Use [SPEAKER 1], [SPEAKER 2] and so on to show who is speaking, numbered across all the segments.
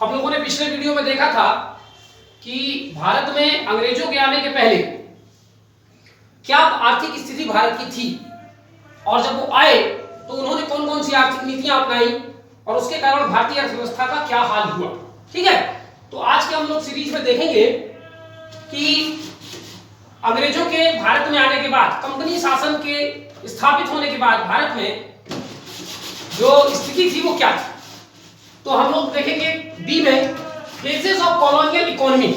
[SPEAKER 1] हम लोगों ने पिछले वीडियो में देखा था कि भारत में अंग्रेजों के आने के पहले क्या आर्थिक स्थिति भारत की थी और जब वो आए तो उन्होंने कौन कौन सी आर्थिक नीतियां अपनाई और उसके कारण भारतीय अर्थव्यवस्था का क्या हाल हुआ। ठीक है, तो आज के हम लोग सीरीज में देखेंगे कि अंग्रेजों के भारत में आने के बाद, कंपनी शासन के स्थापित होने के बाद भारत में जो स्थिति थी वो क्या थी। तो हम लोग देखेंगे बी में फेजेस ऑफ कॉलोनियल इकोनॉमी,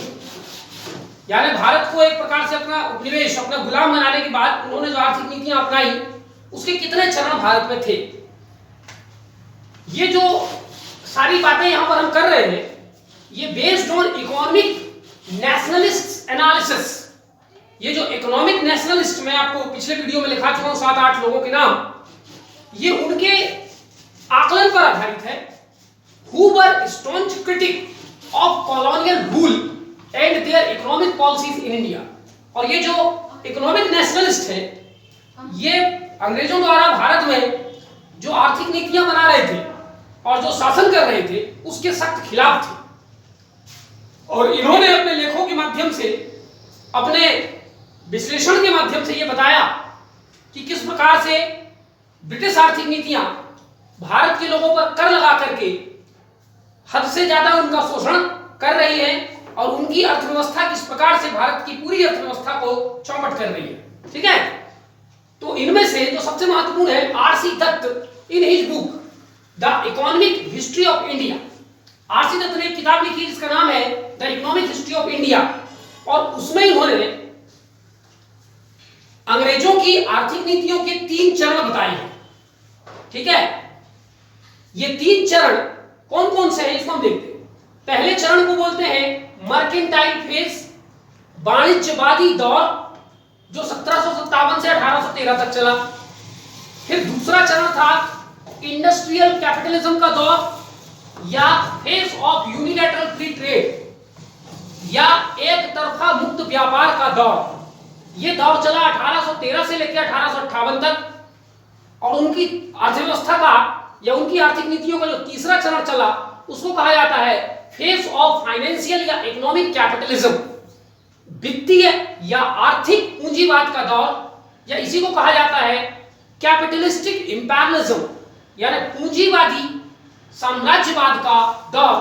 [SPEAKER 1] यानी भारत को एक प्रकार से अपना उपनिवेश, अपना गुलाम बनाने के बाद उन्होंने जो आर्थिक नीतियां अपनाई उसके कितने चरण भारत में थे। ये जो सारी बातें यहां पर हम कर रहे हैं ये based on economic nationalist analysis. ये जो इकोनॉमिक नेशनलिस्ट मैं आपको पिछले वीडियो में लिखा चुका हूं 7-8 लोगों के नाम, ये उनके आकलन पर आधारित है। Who were staunch critic of colonial rule and their economic policies in India। और ये जो इकोनॉमिक नेशनलिस्ट है ये अंग्रेजों द्वारा भारत में जो आर्थिक नीतियां बना रहे थे और जो शासन कर रहे थे उसके सख्त खिलाफ थे। और इन्होंने अपने लेखों के माध्यम से, अपने विश्लेषण के माध्यम से ये बताया कि किस प्रकार से ब्रिटिश आर्थिक नीतियां भारत के लोगों पर कर लगा करके हद से ज्यादा उनका शोषण कर रही है और उनकी अर्थव्यवस्था किस प्रकार से भारत की पूरी अर्थव्यवस्था को चौपट कर रही है। ठीक है, तो इनमें से जो सबसे महत्वपूर्ण है R C. Dutt in his book the economic history of India. R C. Dutt ने एक किताब लिखी जिसका नाम है the economic history of India, और उसमें इन्होंने अंग्रेजों की आर्थिक नीतियों के 3 चरण बताए हैं। ठीक है, ये 3 चरण कौन कौन से हैं इसको हम देखते हैं। पहले चरण को बोलते हैं मर्केंटाइल फेज, वाणिज्यवादी दौर, जो 1757 से 1813 तक चला। फिर दूसरा चरण था इंडस्ट्रियल कैपिटलिज्म का दौर या phase of unilateral free trade या एक तरफा मुक्त व्यापार का दौर। यह दौर चला 1813 से लेकर 1858 तक। और उनकी अर्थव्यवस्था का या उनकी आर्थिक नीतियों का जो तीसरा चरण चला उसको कहा जाता है फेज ऑफ फाइनेंशियल या इकोनॉमिक कैपिटलिज्म, वित्तीय या आर्थिक पूंजीवाद का दौर, या इसी को कहा जाता है कैपिटलिस्टिक इंपीरियलिज्म यानी पूंजीवादी साम्राज्यवाद का दौर,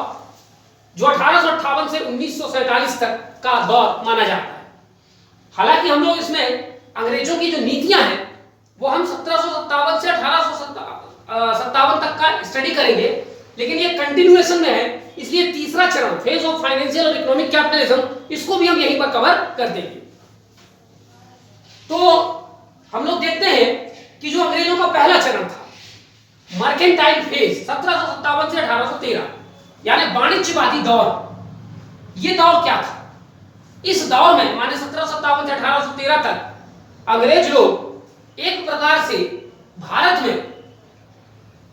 [SPEAKER 1] जो 1858 से 1947 तक का दौर माना जाता है। हालांकि हम लोग इसमें अंग्रेजों की जो नीतियां हैं वो हम 1757 से 1857 तक का स्टडी करेंगे, लेकिन ये कंटिन्यूएशन में है, इसलिए तीसरा चरण फेज ऑफ फाइनेंशियल और इकोनॉमिक कैपिटलिज्म इसको भी हम यहीं पर कवर कर देंगे। तो हम लोग देखते हैं कि जो अंग्रेजों का पहला चरण था मर्केंटाइल फेज 1757 से 1813 यानी वाणिज्यवादी दौर, ये दौर क्या था। इस दौर में माने 1757 से 1813 तक अंग्रेज लोग एक प्रकार से भारत में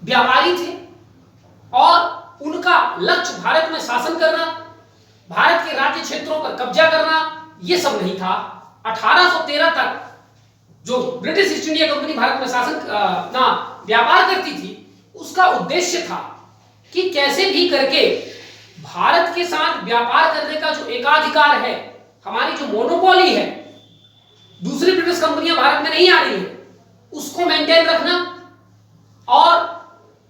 [SPEAKER 1] व्यापारी थे और उनका लक्ष्य भारत में शासन करना, भारत के राज्य क्षेत्रों पर कब्जा करना यह सब नहीं था। 1813 तक जो British East India company Bharat में शासन ना व्यापार करती थी उसका उद्देश्य था कि कैसे भी करके भारत के साथ व्यापार करने का जो एकाधिकार है, हमारी जो मोनोपोली है, दूसरी ब्रिटिश कंपनियां भारत में नहीं आ रही है, उसको मेंटेन रखना और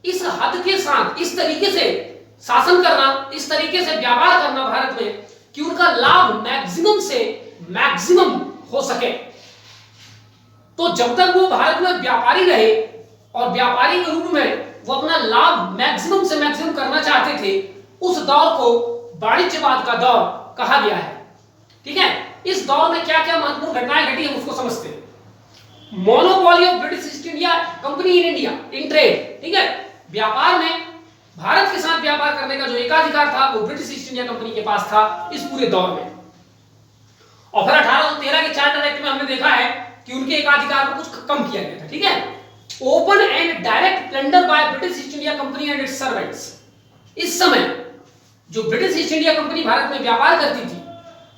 [SPEAKER 1] इस हद के साथ इस तरीके से शासन करना, इस तरीके से व्यापार करना भारत में कि उनका लाभ मैक्सिमम से मैक्सिमम हो सके। तो जब तक वो भारत में व्यापारी रहे और व्यापारी के रूप में वो अपना लाभ मैक्सिमम से मैक्सिमम करना चाहते थे, उस दौर को वाणिज्यवाद का दौर कहा गया है। ठीक है, इस दौर में क्या क्या महत्वपूर्ण घटनाएं घटी हम उसको समझते हैं। Monopoly of British East India company in India in trade. ठीक है, व्यापार में भारत के साथ व्यापार करने का जो एकाधिकार था वो ब्रिटिश ईस्ट इंडिया कंपनी के पास था इस पूरे दौर में। और फिर 1813 के चार्टर एक्ट में हमने देखा है कि उनके एकाधिकार को कुछ कम किया गया था। ठीक है, open and direct plunder by British East India company and it's servants. इस समय जो British East India company Bharat में व्यापार करती थी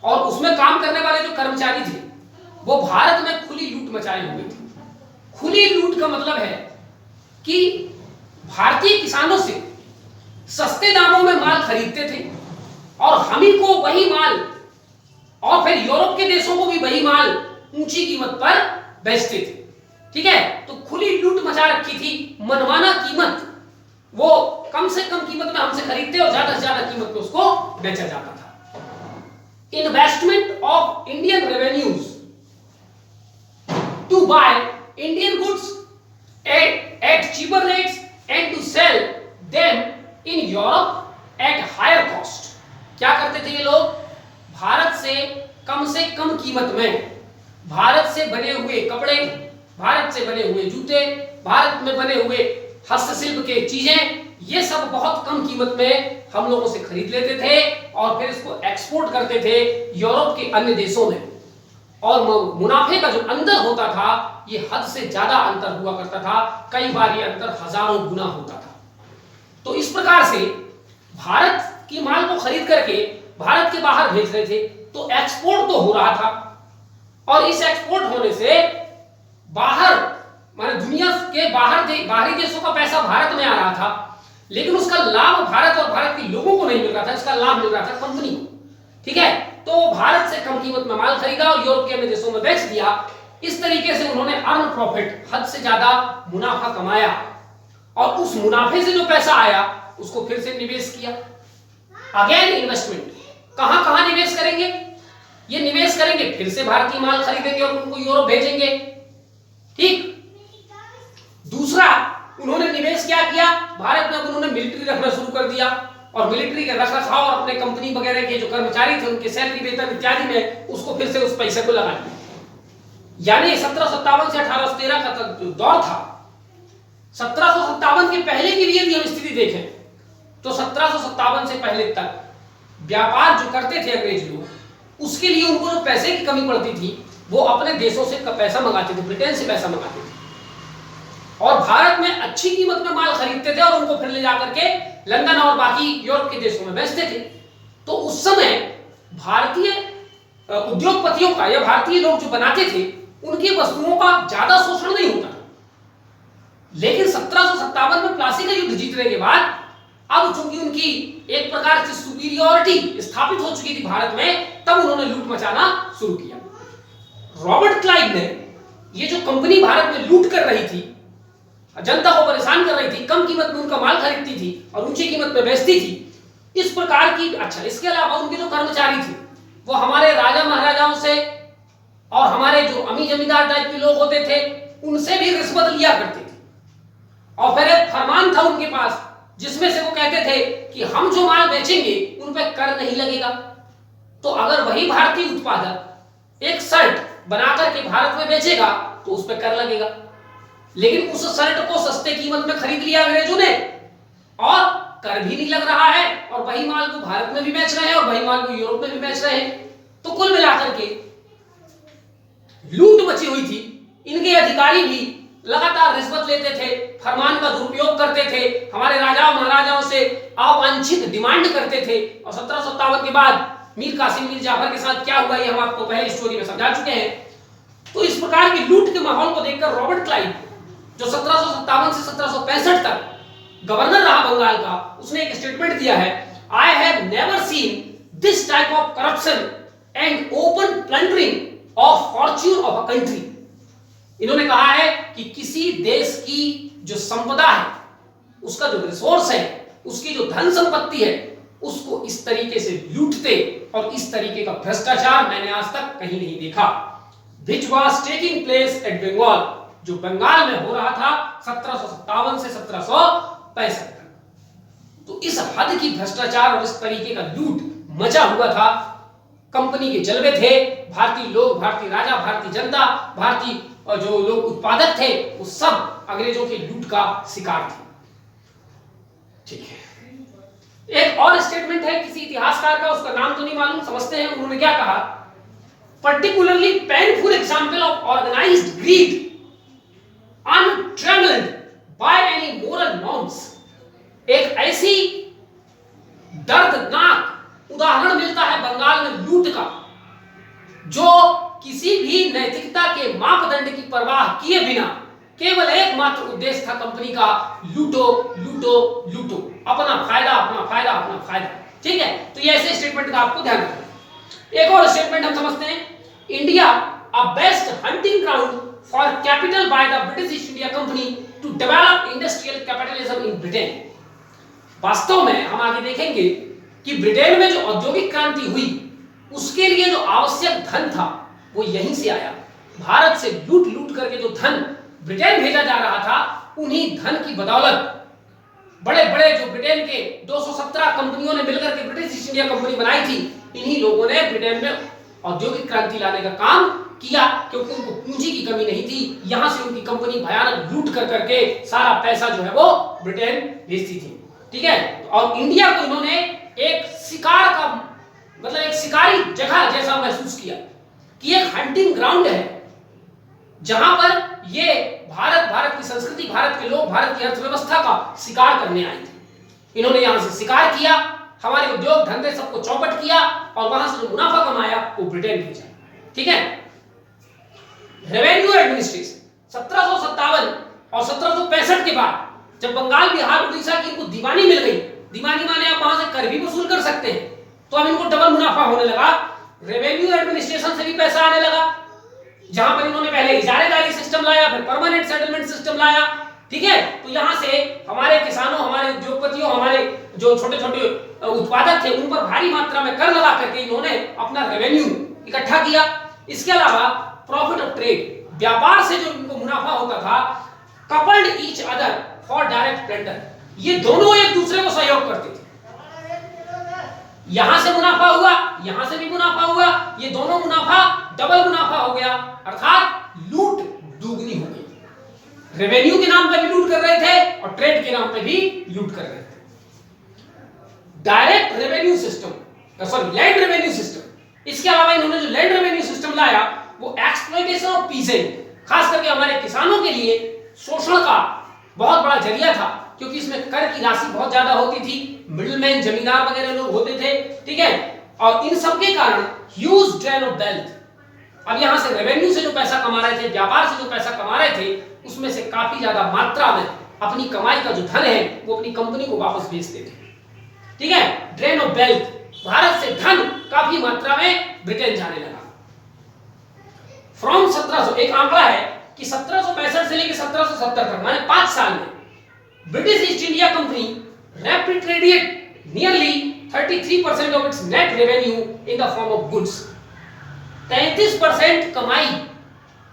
[SPEAKER 1] और उसमें काम करने वाले जो कर्मचारी थे वो भारत में खुली लूट मचाए हुए थे। खुली लूट का मतलब है कि भारतीय किसानों से सस्ते दामों में माल खरीदते थे और हम ही को वही माल और फिर यूरोप के देशों को भी वही माल ऊंची कीमत पर बेचते थे। ठीक है, तो खुली लूट मचा रखी थी, मनमाना कीमत, वो कम से कम कीमत में हमसे खरीदते और ज्यादा से ज्यादा कीमत में उसको बेचा जाता था। Investment of Indian revenues to buy Indian goods at cheaper rates and to sell them in Europe at higher cost. क्या करते थे ये लोग? भारत से कम कीमत में भारत से बने हुए कपड़े, भारत से बने हुए जूते, भारत में बने हुए हस्तशिल्प के चीजें, ये सब बहुत कम कीमत में हम लोगों से खरीद लेते थे और फिर इसको एक्सपोर्ट करते थे यूरोप के अन्य देशों में। और मुनाफे का जो अंतर होता था ये हद से ज्यादा अंतर हुआ करता था, कई बार ये अंतर हजारों गुना होता था। तो इस प्रकार से भारत की माल को खरीद करके भारत के बाहर भेज रहे थे, तो एक्सपोर्ट तो हो रहा था और इस एक्सपोर्ट होने से बाहर माने दुनिया के बाहरी देशों का पैसा भारत में आ रहा था, लेकिन उसका लाभ भारत और भारत के लोगों को नहीं मिल रहा था, इसका लाभ मिल रहा था कंपनी को। ठीक है, तो भारत से कम कीमत में माल खरीदा और यूरोप के अन्य देशों में बेच दिया। इस तरीके से उन्होंने अर्न प्रॉफिट, हद से ज्यादा मुनाफा कमाया और उस मुनाफे से जो पैसा आया उसको फिर से निवेश किया। अगेन इन्वेस्टमेंट, कहां कहां निवेश करेंगे? ये निवेश करेंगे, फिर से भारतीय माल खरीदेंगे और उनको यूरोप भेजेंगे। ठीक, दूसरा उन्होंने निवेश क्या किया? भारत में उन्होंने मिलिट्री रखना शुरू कर दिया और मिलिट्री के रखरखाव और अपने कंपनी वगैरह के जो कर्मचारी थे उनके सैलरी वेतन इत्यादि में उसको फिर से उस पैसे को लगा दिया। यानी 1757 से 1813 का दौर था। 1757 के पहले की भी यदि हम स्थिति देखें तो 1757 से पहले तक व्यापार जो करते थे अंग्रेज लोग, उसके लिए उनको जो पैसे की कमी पड़ती थी वो अपने देशों से पैसा मंगाते थे, ब्रिटेन से पैसा मंगाते थे और भारत में अच्छी कीमत में माल खरीदते थे और उनको फिर ले जाकर के लंदन और बाकी यूरोप के देशों में बेचते थे। तो उस समय भारतीय उद्योगपतियों का या भारतीय लोग जो बनाते थे उनकी वस्तुओं का ज्यादा शोषण नहीं होता था। लेकिन 1757 में प्लासी का युद्ध जीतने के बाद अब चूंकि उनकी एक प्रकार से सुपीरियरिटी स्थापित हो चुकी थी भारत में, तब उन्होंने लूट मचाना शुरू किया। रॉबर्ट क्लाइव ने ये जो कंपनी भारत में लूट कर रही थी, जनता को परेशान कर रही थी, कम कीमत में उनका माल खरीदती थी और ऊंची कीमत में बेचती थी, इस प्रकार की, अच्छा इसके अलावा उनके जो कर्मचारी थे वो हमारे राजा महाराजाओं से और हमारे जो अमीर जमींदार टाइप के लोग होते थे उनसे भी रिश्वत लिया करते थे और फिर एक फरमान था उनके पास जिसमें से वो कहते थे कि हम जो माल बेचेंगे उन पे कर नहीं लगेगा। तो अगर वही भारतीय उत्पादक एक शर्ट बनाकर के भारत में बेचेगा तो उस पे कर लगेगा, लेकिन उस शर्ट को सस्ते कीमत में खरीद लिया अंग्रेजों ने और कर भी नहीं लग रहा है और वही माल को भारत में भी बेच रहे हैं और वही माल को यूरोप में भी बेच रहे हैं। तो कुल मिलाकर के लूट मची हुई थी। इनके अधिकारी भी लगातार रिश्वत लेते थे, फरमान का दुरुपयोग करते थे, हमारे राजाओं महाराजाओं से अवांछित डिमांड करते थे। और 1757 के बाद मीर कासिम मीर जाफर के साथ क्या हुआ ये हम आपको पहले स्टोरी में समझा चुके हैं। तो इस प्रकार की लूट के माहौल को देखकर रॉबर्ट क्लाइव जो 1757 से 1765 तक गवर्नर रहा बंगाल का, उसने एक स्टेटमेंट दिया है, I have never seen this type of corruption and open plundering of Fortune of a country. इन्होंने कहा है कि किसी देश की जो संपदा है, उसका जो रिसोर्स है, उसकी जो धन संपत्ति है, उसको इस तरीके से लूटते और इस तरीके का भ्रष्टाचार मैंने आज तक कहीं नहीं देखा। Which was taking place at Bengal, जो बंगाल में हो रहा था 1757 से 1765 तक। तो इस हद की भ्रष्टाचार और इस तरीके का लूट मचा हुआ था। कंपनी के जलवे थे, भारतीय लोग, भारतीय राजा, भारतीय जनता, भारतीय जो लोग उत्पादक थे वो सब अंग्रेजों के लूट का शिकार थे। ठीक है, एक और स्टेटमेंट है किसी इतिहासकार का, उसका नाम तो नहीं मालूम, समझते हैं उन्होंने क्या कहा। particularly painful example of organized greed untrammeled by any moral norms। एक ऐसी दर्दनाक उदाहरण मिलता है बंगाल में लूट का, जो किसी भी नैतिकता के मापदंड की परवाह किए बिना केवल एकमात्र उद्देश्य था कंपनी का, लूटो लूटो लूटो, अपना फायदा अपना फायदा अपना फायदा। ठीक है, तो ये ऐसे स्टेटमेंट का आपको ध्यान रखना। एक और स्टेटमेंट हम समझते हैं, India a best hunting ground for capital by the British East India company to develop industrial capitalism in Britain. वास्तव में हम आगे देखेंगे कि ब्रिटेन में जो औद्योगिक क्रांति हुई उसके लिए जो आवश्यक धन था वो यहीं से आया। भारत से लूट लूट करके जो धन ब्रिटेन भेजा जा रहा था, उन्हीं धन की बदौलत बड़े बड़े जो ब्रिटेन के 217 कंपनियों ने मिलकर के ब्रिटिश ईस्ट इंडिया कंपनी बनाई थी, इन्हीं लोगों ने ब्रिटेन में औद्योगिक क्रांति लाने का काम किया, क्योंकि उनको पूंजी की कमी नहीं थी। यहां से उनकी कंपनी भयानक लूट कर करके सारा पैसा जो है वो ब्रिटेन भेजती थी। ठीक है, और इंडिया को इन्होंने एक शिकार का मतलब एक शिकारी जगह जैसा महसूस किया कि एक हंटिंग ग्राउंड है जहां पर ये भारत की संस्कृति, भारत के लोग भारत की अर्थव्यवस्था का शिकार करने आए थे। इन्होंने यहां से शिकार किया, हमारे उद्योग धंधे सबको चौपट किया और वहां से जो मुनाफा कमाया वो ब्रिटेन भेजा। ठीक है, रेवेन्यू एडमिनिस्ट्रेशन 1757 और 1765 के बाद जब बंगाल, बिहार, उड़ीसा की इनको दीवानी मिल गई, दीवानी माने आप वहां से कर भी वसूल कर सकते हैं, तो अब इनको डबल मुनाफा होने लगा। रेवेन्यू एडमिनिस्ट्रेशन से भी पैसा आने लगा, जहां पर इन्होंने पहले इजारेदारी सिस्टम लाया, फिर परमानेंट सेटलमेंट सिस्टम लाया। ठीक है, तो यहां से हमारे किसानों, हमारे उद्योगपतियों, हमारे जो छोटे छोटे उत्पादक थे, उन पर भारी मात्रा में कर लगा करके इन्होंने अपना रेवेन्यू इकट्ठा किया। इसके अलावा प्रॉफिट ऑफ ट्रेड, व्यापार से जो इनको मुनाफा होता था, coupled each other for direct plunder, ये दोनों एक दूसरे को सहयोग करते थे। यहां से मुनाफा हुआ, यहां से भी मुनाफा हुआ, ये दोनों मुनाफा डबल मुनाफा हो गया, अर्थात लूट दुगनी हो गई। रेवेन्यू के नाम पे भी लूट कर रहे थे और ट्रेड के नाम पे भी लूट कर रहे थे। Direct revenue system, sorry land revenue system, इसके अलावा इन्होंने जो लैंड रेवेन्यू सिस्टम लाया वो एक्सप्लॉइटेशन ऑफ पीसेंट, खास करके हमारे किसानों के लिए शोषण का बहुत बड़ा जरिया था, क्योंकि इसमें कर की राशि बहुत ज्यादा होती थी, मिडलमैन जमींदार वगैरह लोग होते थे। ठीक है, और इन सब के कारण ह्यूज ड्रेन ऑफ वेल्थ, अब यहां से रेवेन्यू से जो पैसा कमा रहे थे, व्यापार से जो पैसा कमा रहे थे, उसमें से काफी ज्यादा मात्रा में अपनी कमाई का जो धन है वो अपनी कंपनी को वापस भेजते थे। ठीक है, ड्रेन ऑफ वेल्थ, भारत से धन काफी मात्रा में ब्रिटेन जाने लगा। फ्रॉम 1700, एक आंकड़ा है कि 1765 से लेकर 1770 तक, माने 5 साल में British East India company repatriated nearly 33% of its net revenue in the form of goods। 33% कमाई,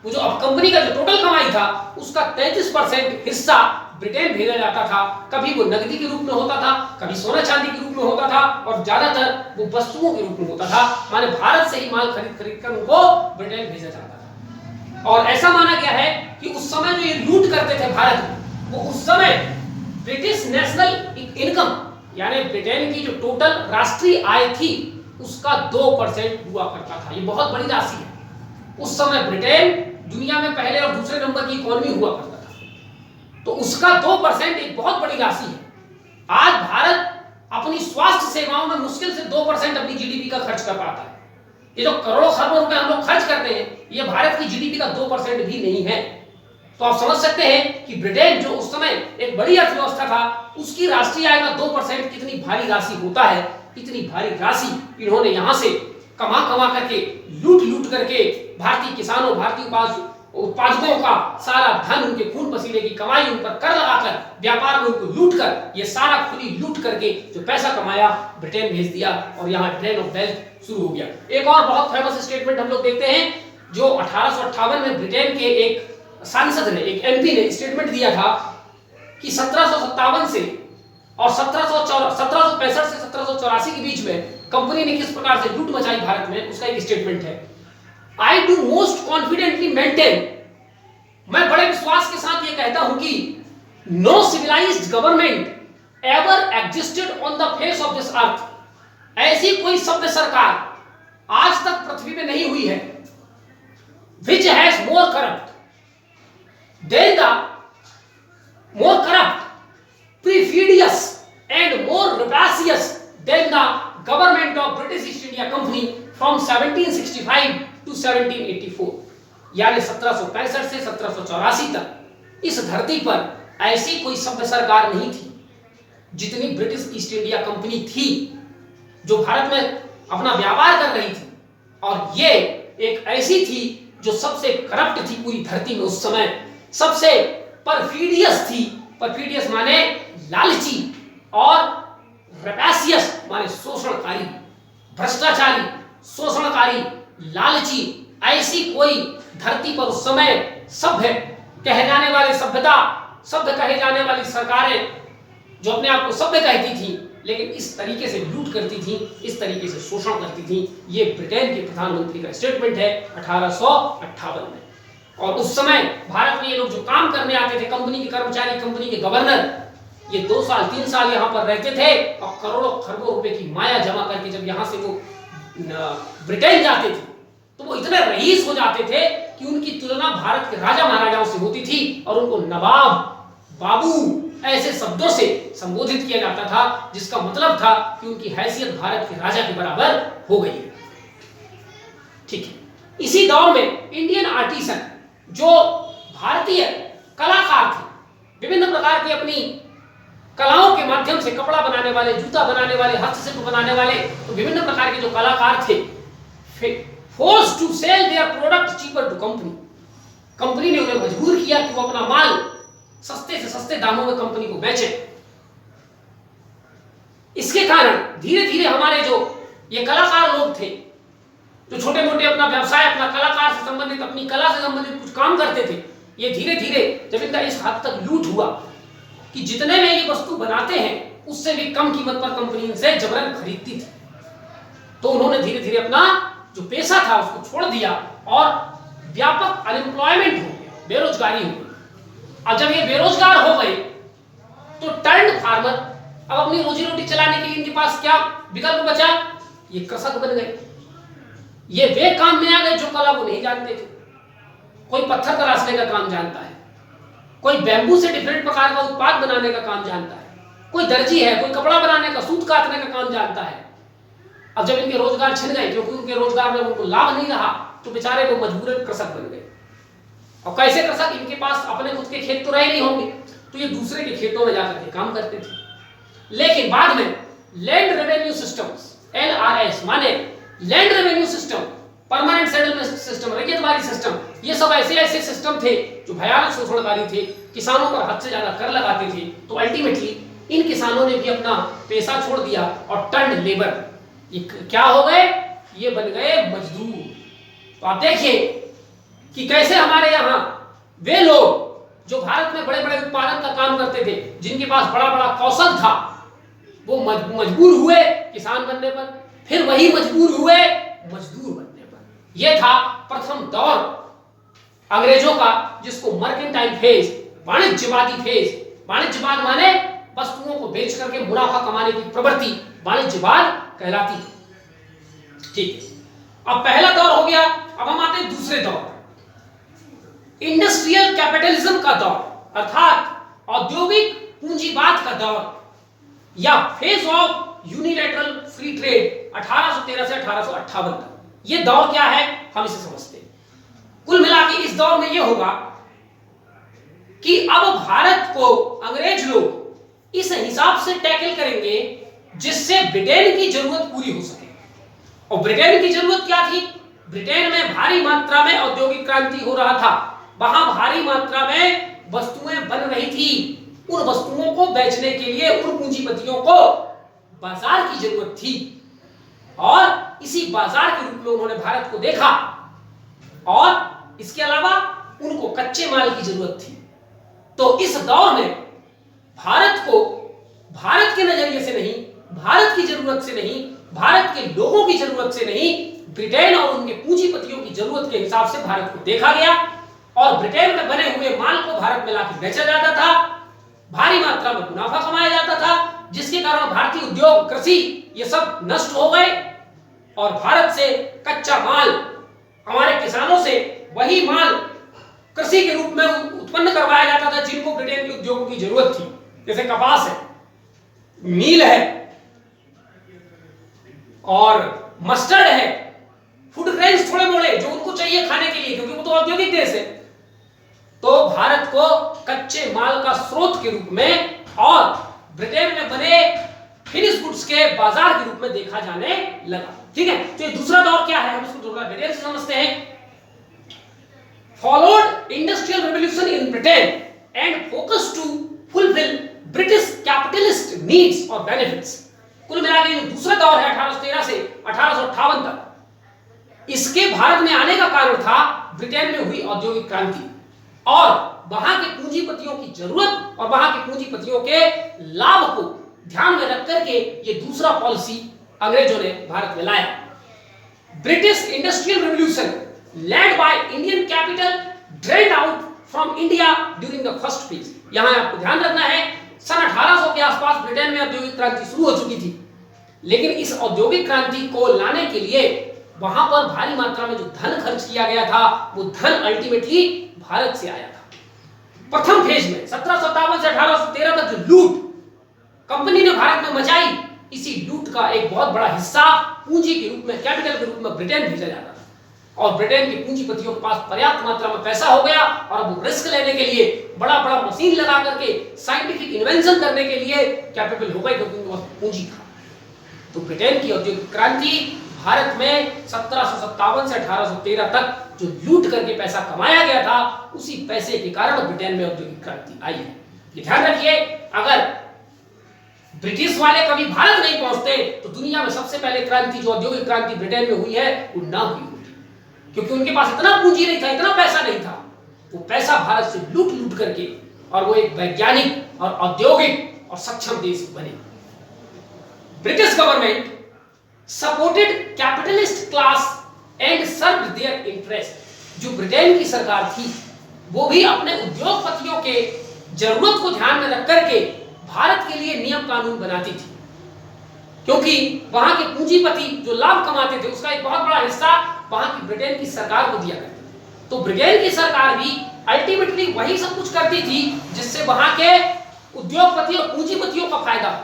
[SPEAKER 1] वो जो अब कंपनी का जो टोटल कमाई था उसका 33% हिस्सा ब्रिटेन भेजा जाता था। कभी वो नकदी के रूप में होता था, कभी सोना चांदी के रूप में होता था, और ज्यादातर वो वस्तुओं के रूप में होता था, माने भारत से ही माल खरीद कर उनको ब्रिटेन भेजा जाता था। और ऐसा माना गया है कि उस समय जो ये लूट करते थे भारत में, वो उस समय ब्रिटिश नेशनल इनकम यानी ब्रिटेन की जो टोटल राष्ट्रीय आय थी उसका 2% हुआ करता था। ये बहुत बड़ी राशि है। उस समय ब्रिटेन दुनिया में पहले और दूसरे नंबर की इकोनॉमी हुआ करता था, तो उसका 2% एक बहुत बड़ी राशि है। आज भारत अपनी स्वास्थ्य सेवाओं में मुश्किल से 2% अपनी जीडीपी का खर्च कर पाता है। ये जो करोड़ों खरबों रुपए हम लोग खर्च करते हैं, ये भारत की जीडीपी का 2% भी नहीं है। तो आप समझ सकते हैं कि ब्रिटेन जो उस समय एक बड़ी अर्थव्यवस्था था, उसकी राष्ट्रीय आय का 2% कितनी भारी राशि होता है। इतनी भारी राशि इन्होंने यहां से कमा कमा करके, लूट लूट करके भारतीय किसानों, भारतीय उत्पादकों का सारा धन, उनके खून पसीने की कमाई, उन पर कर लगाकर, व्यापार में उनको लूट कर, ये सारा खुली लूट करके जो पैसा कमाया ब्रिटेन भेज दिया, और यहाँ ड्रेन ऑफ वेल्थ शुरू हो गया। एक और बहुत फेमस स्टेटमेंट हम लोग देखते हैं, जो 1858 में ब्रिटेन के एक सांसद ने, एक एमपी ने स्टेटमेंट दिया था कि 1757 से और 1765 से 1784 के बीच में कंपनी ने किस प्रकार से लूट मचाई भारत में, उसका एक स्टेटमेंट है। I do most confidently maintain, मैं बड़े विश्वास के साथ ये कहता हूं कि no civilised government ever existed on the face of this earth, ऐसी कोई सभ्य सरकार आज तक पृथ्वी पे नहीं हुई है, which has more corrupt than the more corrupt, perfidious and more rapacious than the government of British East India Company from 1765 to 1784। यानी 1765 से 1784 तक इस धरती पर ऐसी कोई सभ्य सरकार नहीं थी जितनी ब्रिटिश ईस्ट इंडिया कंपनी थी, जो भारत में अपना व्यापार कर रही थी। और ये एक ऐसी थी जो सबसे करप्ट थी पूरी धरती में उस समय, सबसे परफिडियस थी। परफिडियस माने लालची, और रेपेसियस माने शोषणकारी, भ्रष्टाचारी, शोषणकारी, लालची। ऐसी कोई धरती पर उस समय सभ्य कहे जाने वाली सभ्यता, सभ्य कहे जाने वाली सरकारें जो अपने आप को सभ्य कहती थी, लेकिन इस तरीके से लूट करती थी, इस तरीके से शोषण करती थी। ये ब्रिटेन के प्रधानमंत्री का स्टेटमेंट है 1858 में। और उस समय भारत में ये लोग जो काम करने आते थे, कंपनी के कर्मचारी, कंपनी के गवर्नर, ये 2 साल 3 साल यहाँ पर रहते थे और करोड़ों खरबों रुपए की माया जमा करके जब यहाँ से वो ब्रिटेन जाते थे तो वो इतने रईस हो जाते थे कि उनकी तुलना भारत के राजा महाराजाओं से होती थी और उनको नवाब, बाबू ऐसे शब्दों से संबोधित किया जाता था, जिसका मतलब था कि उनकी हैसियत भारत के राजा के बराबर हो गई है। ठीक है। इसी दौर में इंडियन आर्टिसन, जो भारतीय कलाकार थे, विभिन्न प्रकार की अपनी कलाओं के माध्यम से कपड़ा बनाने वाले, जूता बनाने वाले, हस्तशिल्प बनाने वाले, तो विभिन्न प्रकार के जो कलाकार थे, force to sell their product cheaper to company. Company ने उन्हें मजबूर किया कि वो अपना माल सस्ते से सस्ते दामों में कंपनी को बेचे। इसके कारण धीरे धीरे हमारे जो ये कलाकार लोग थे, जो छोटे मोटे अपना व्यवसाय, अपना कलाकार से संबंधित, अपनी कला से संबंधित कुछ काम करते थे, ये धीरे धीरे जब इनका इस हद तक लूट हुआ कि जितने में ये वस्तु बनाते हैं उससे भी कम कीमत पर कंपनी इनसे जबरन खरीदती थी, तो उन्होंने धीरे धीरे अपना जो पेशा था उसको छोड़ दिया और व्यापक अनएम्प्लॉयमेंट हो गया, बेरोजगारी हो गई। अब जब ये बेरोजगार हो गए तो टर्न्ड फार्मर, अब अपनी रोजी रोटी चलाने के लिए इनके पास क्या विकल्प बचा? ये कृषक बन गए। ये वे काम में आ गए जो कला वो नहीं जानते थे। कोई पत्थर तराशने का काम जानता है, कोई बैम्बू से डिफरेंट प्रकार का उत्पाद बनाने का काम जानता है, कोई दर्जी है, कोई कपड़ा बनाने का, सूत काटने का काम जानता है। अब जब इनके रोजगार छिन गए, क्योंकि उनके रोजगार में उनको लाभ नहीं रहा, तो बेचारे वो मजबूरन कृषक बन गए। और कैसे कृषक? इनके पास अपने खुद के खेत तो रहे नहीं होंगे, तो ये दूसरे के खेतों में जाकर के काम करते थे। लेकिन बाद में लैंड रेवेन्यू सिस्टम्स, LRS माने land revenue system, permanent settlement system, ryotwari system, ये सब ऐसे ऐसे सिस्टम थे जो भयानक शोषणकारी थे, किसानों पर हद से ज्यादा कर लगाते थे। तो अल्टीमेटली इन किसानों ने भी अपना पेशा छोड़ दिया और टर्न्ड लेबर, ये क्या हो गए? ये बन गए मजदूर। तो आप देखिए कि कैसे हमारे यहाँ वे लोग जो भारत में बड़े बड़े उत्पादन का काम करते थे, जिनके पास बड़ा बड़ा कौशल था, वो मजबूर हुए किसान बनने पर, फिर वही मजबूर हुए मजदूर बनने पर। यह था प्रथम दौर अंग्रेजों का, जिसको मर्केंटाइल फेज, वाणिज्यवादी फेज, वाणिज्यवाद माने वस्तुओं को बेच करके मुनाफा कमाने की प्रवृत्ति वाणिज्यवाद कहलाती है। ठीक है, अब पहला दौर हो गया। अब हम आते हैं दूसरे दौर, इंडस्ट्रियल कैपिटलिज्म का दौर, अर्थात औद्योगिक पूंजीवाद का दौर, या phase of unilateral free trade 1813 से 1858 तक। यह दौर क्या है हम इसे समझते हैं। कुल मिलाकर इस दौर में यह होगा कि अब भारत को अंग्रेज लोग इस हिसाब से टैकल करेंगे जिससे ब्रिटेन की जरूरत पूरी हो सके। और ब्रिटेन की जरूरत क्या थी? ब्रिटेन में भारी मात्रा में औद्योगिक क्रांति हो रहा था, वहां भारी मात्रा में वस्तुएं बन रही थी। उन वस्तुओं को बेचने के लिए उन पूंजीपतियों को बाजार की जरूरत थी, और इसी बाजार के रूप में उन्होंने भारत को देखा। और इसके अलावा उनको कच्चे माल की जरूरत थी। तो इस दौर में भारत को भारत के नजरिए से नहीं, भारत की जरूरत से नहीं, भारत के लोगों की जरूरत से नहीं, ब्रिटेन और उनके पूंजीपतियों की जरूरत के हिसाब से भारत को देखा गया। और ब्रिटेन में बने हुए माल को भारत में लाकर बेचा जाता था, भारी मात्रा में मुनाफा कमाया जाता था, जिसके कारण भारतीय उद्योग, कृषि, ये सब नष्ट हो गए। और भारत से कच्चा माल, हमारे किसानों से वही माल कृषि के रूप में उत्पन्न करवाया जाता था जिनको ब्रिटेन के उद्योगों की जरूरत थी, जैसे कपास है, मील है, और मस्टर्ड है, फूड ग्रेन्स थोड़े मोड़े जो उनको चाहिए खाने के लिए, क्योंकि वो तो औद्योगिक देश है। तो भारत को कच्चे माल का स्रोत के रूप में और ब्रिटेन में बने फिनिश गुड्स के बाजार के रूप में देखा जाने लगा। ठीक है, तो ये दूसरा दौर क्या है, हम इसको थोड़ा डिटेल से समझते हैं। Followed industrial revolution in Britain and focused to fulfill British capitalist needs or benefits। कुल मिलाकर ये दूसरा दौर है 1813 से 1858 तक। इसके भारत में आने का कारण था ब्रिटेन में हुई औद्योगिक क्रांति और वहां के पूंजीपतियों की जरूरत और वहां के पूंजीपतियों के लाभ को ध्यान में रख करके ये दूसरा पॉलिसी अंग्रेजों ने भारत में लाया। British industrial revolution led by Indian capital drained out from India during the first phase। यहां आपको ध्यान रखना है सन 1800 के आसपास ब्रिटेन में औद्योगिक क्रांति शुरू हो चुकी थी, लेकिन इस औद्योगिक क्रांति को लाने के लिए वहां पर भारी मात्रा में जो धन खर्च किया गया था वो धन अल्टीमेटली भारत से आया था। प्रथम फेज में 1757 से 1813 तक जो लूट कंपनी ने भारत में मचाई, इसी लूट का एक बहुत बड़ा हिस्सा पूंजी के रूप में, कैपिटल के रूप में ब्रिटेन भेजा जाता था और ब्रिटेन के पूंजीपतियों के पास पर्याप्त मात्रा में पैसा हो गया और अब वो रिस्क लेने के लिए बड़ा बड़ा मशीन लगा करके साइंटिफिक इन्वेंशन करने के लिए कैपेबल हो गए क्योंकि उनके पास पूंजी था। तो ब्रिटेन की औद्योगिक क्रांति भारत में 1757 से 1813 तक जो लूट करके पैसा कमाया गया था, उसी पैसे के कारण ब्रिटेन में औद्योगिक क्रांति आई है। ये ध्यान रखिए, अगर ब्रिटिश वाले कभी भारत नहीं पहुंचते तो दुनिया में सबसे पहले क्रांति जो औद्योगिक क्रांति ब्रिटेन में हुई है वो ना हुई, क्योंकि उनके पास इतना पूंजी नहीं था, इतना पैसा नहीं था। वो पैसा भारत से लूट लूट करके और वो एक वैज्ञानिक और औद्योगिक और सक्षम देश बने। British government supported capitalist class and served their interest. जो ब्रिटेन की सरकार थी वो भी अपने उद्योगपतियों के जरूरत को ध्यान में रख करके भारत के लिए नियम कानून बनाती थी, क्योंकि वहां के पूंजीपति जो लाभ कमाते थे उसका एक बहुत बड़ा हिस्सा वहां की ब्रिटेन की सरकार को दिया करती। तो ब्रिटेन की सरकार भी अल्टीमेटली वही सब कुछ करती थी जिससे वहां के उद्योगपति और पूंजीपतियों का फायदा हो,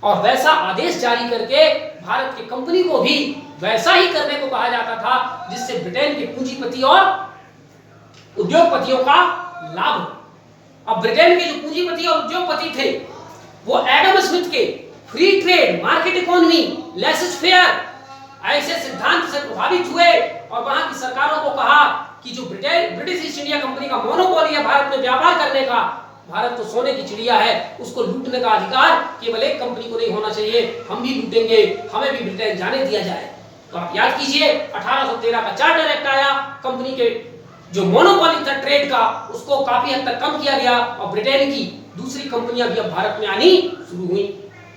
[SPEAKER 1] और वैसा आदेश जारी करके भारत की कंपनी को भी वैसा ही करने को कहा जाता था जिससे ब्रिटेन के पूंजीपति और उद्योगपतियों का लाभ हो। अब ब्रिटेन के जो पूंजीपति और उद्योगपति थे वो एडम स्मिथ के free trade, market economy, laces fair ऐसे सिद्धांत से प्रभावित हुए और वहां की सरकारों को कहा कि जो ब्रिटिश ईस्ट इंडिया कंपनी का मोनोपोली है भारत में व्यापार करने का, भारत तो सोने की चिड़िया है, उसको लूटने का अधिकार केवल एक कंपनी को नहीं होना चाहिए, हम भी लूटेंगे, हमें भी ब्रिटेन जाने दिया जाए। तो आप याद कीजिए 1813 का चार्टर एक्ट आया, कंपनी के जो मोनोपोली था ट्रेड का उसको काफी हद तक कम किया गया और ब्रिटेन की दूसरी कंपनियां भी अब भारत में आनी शुरू हुई।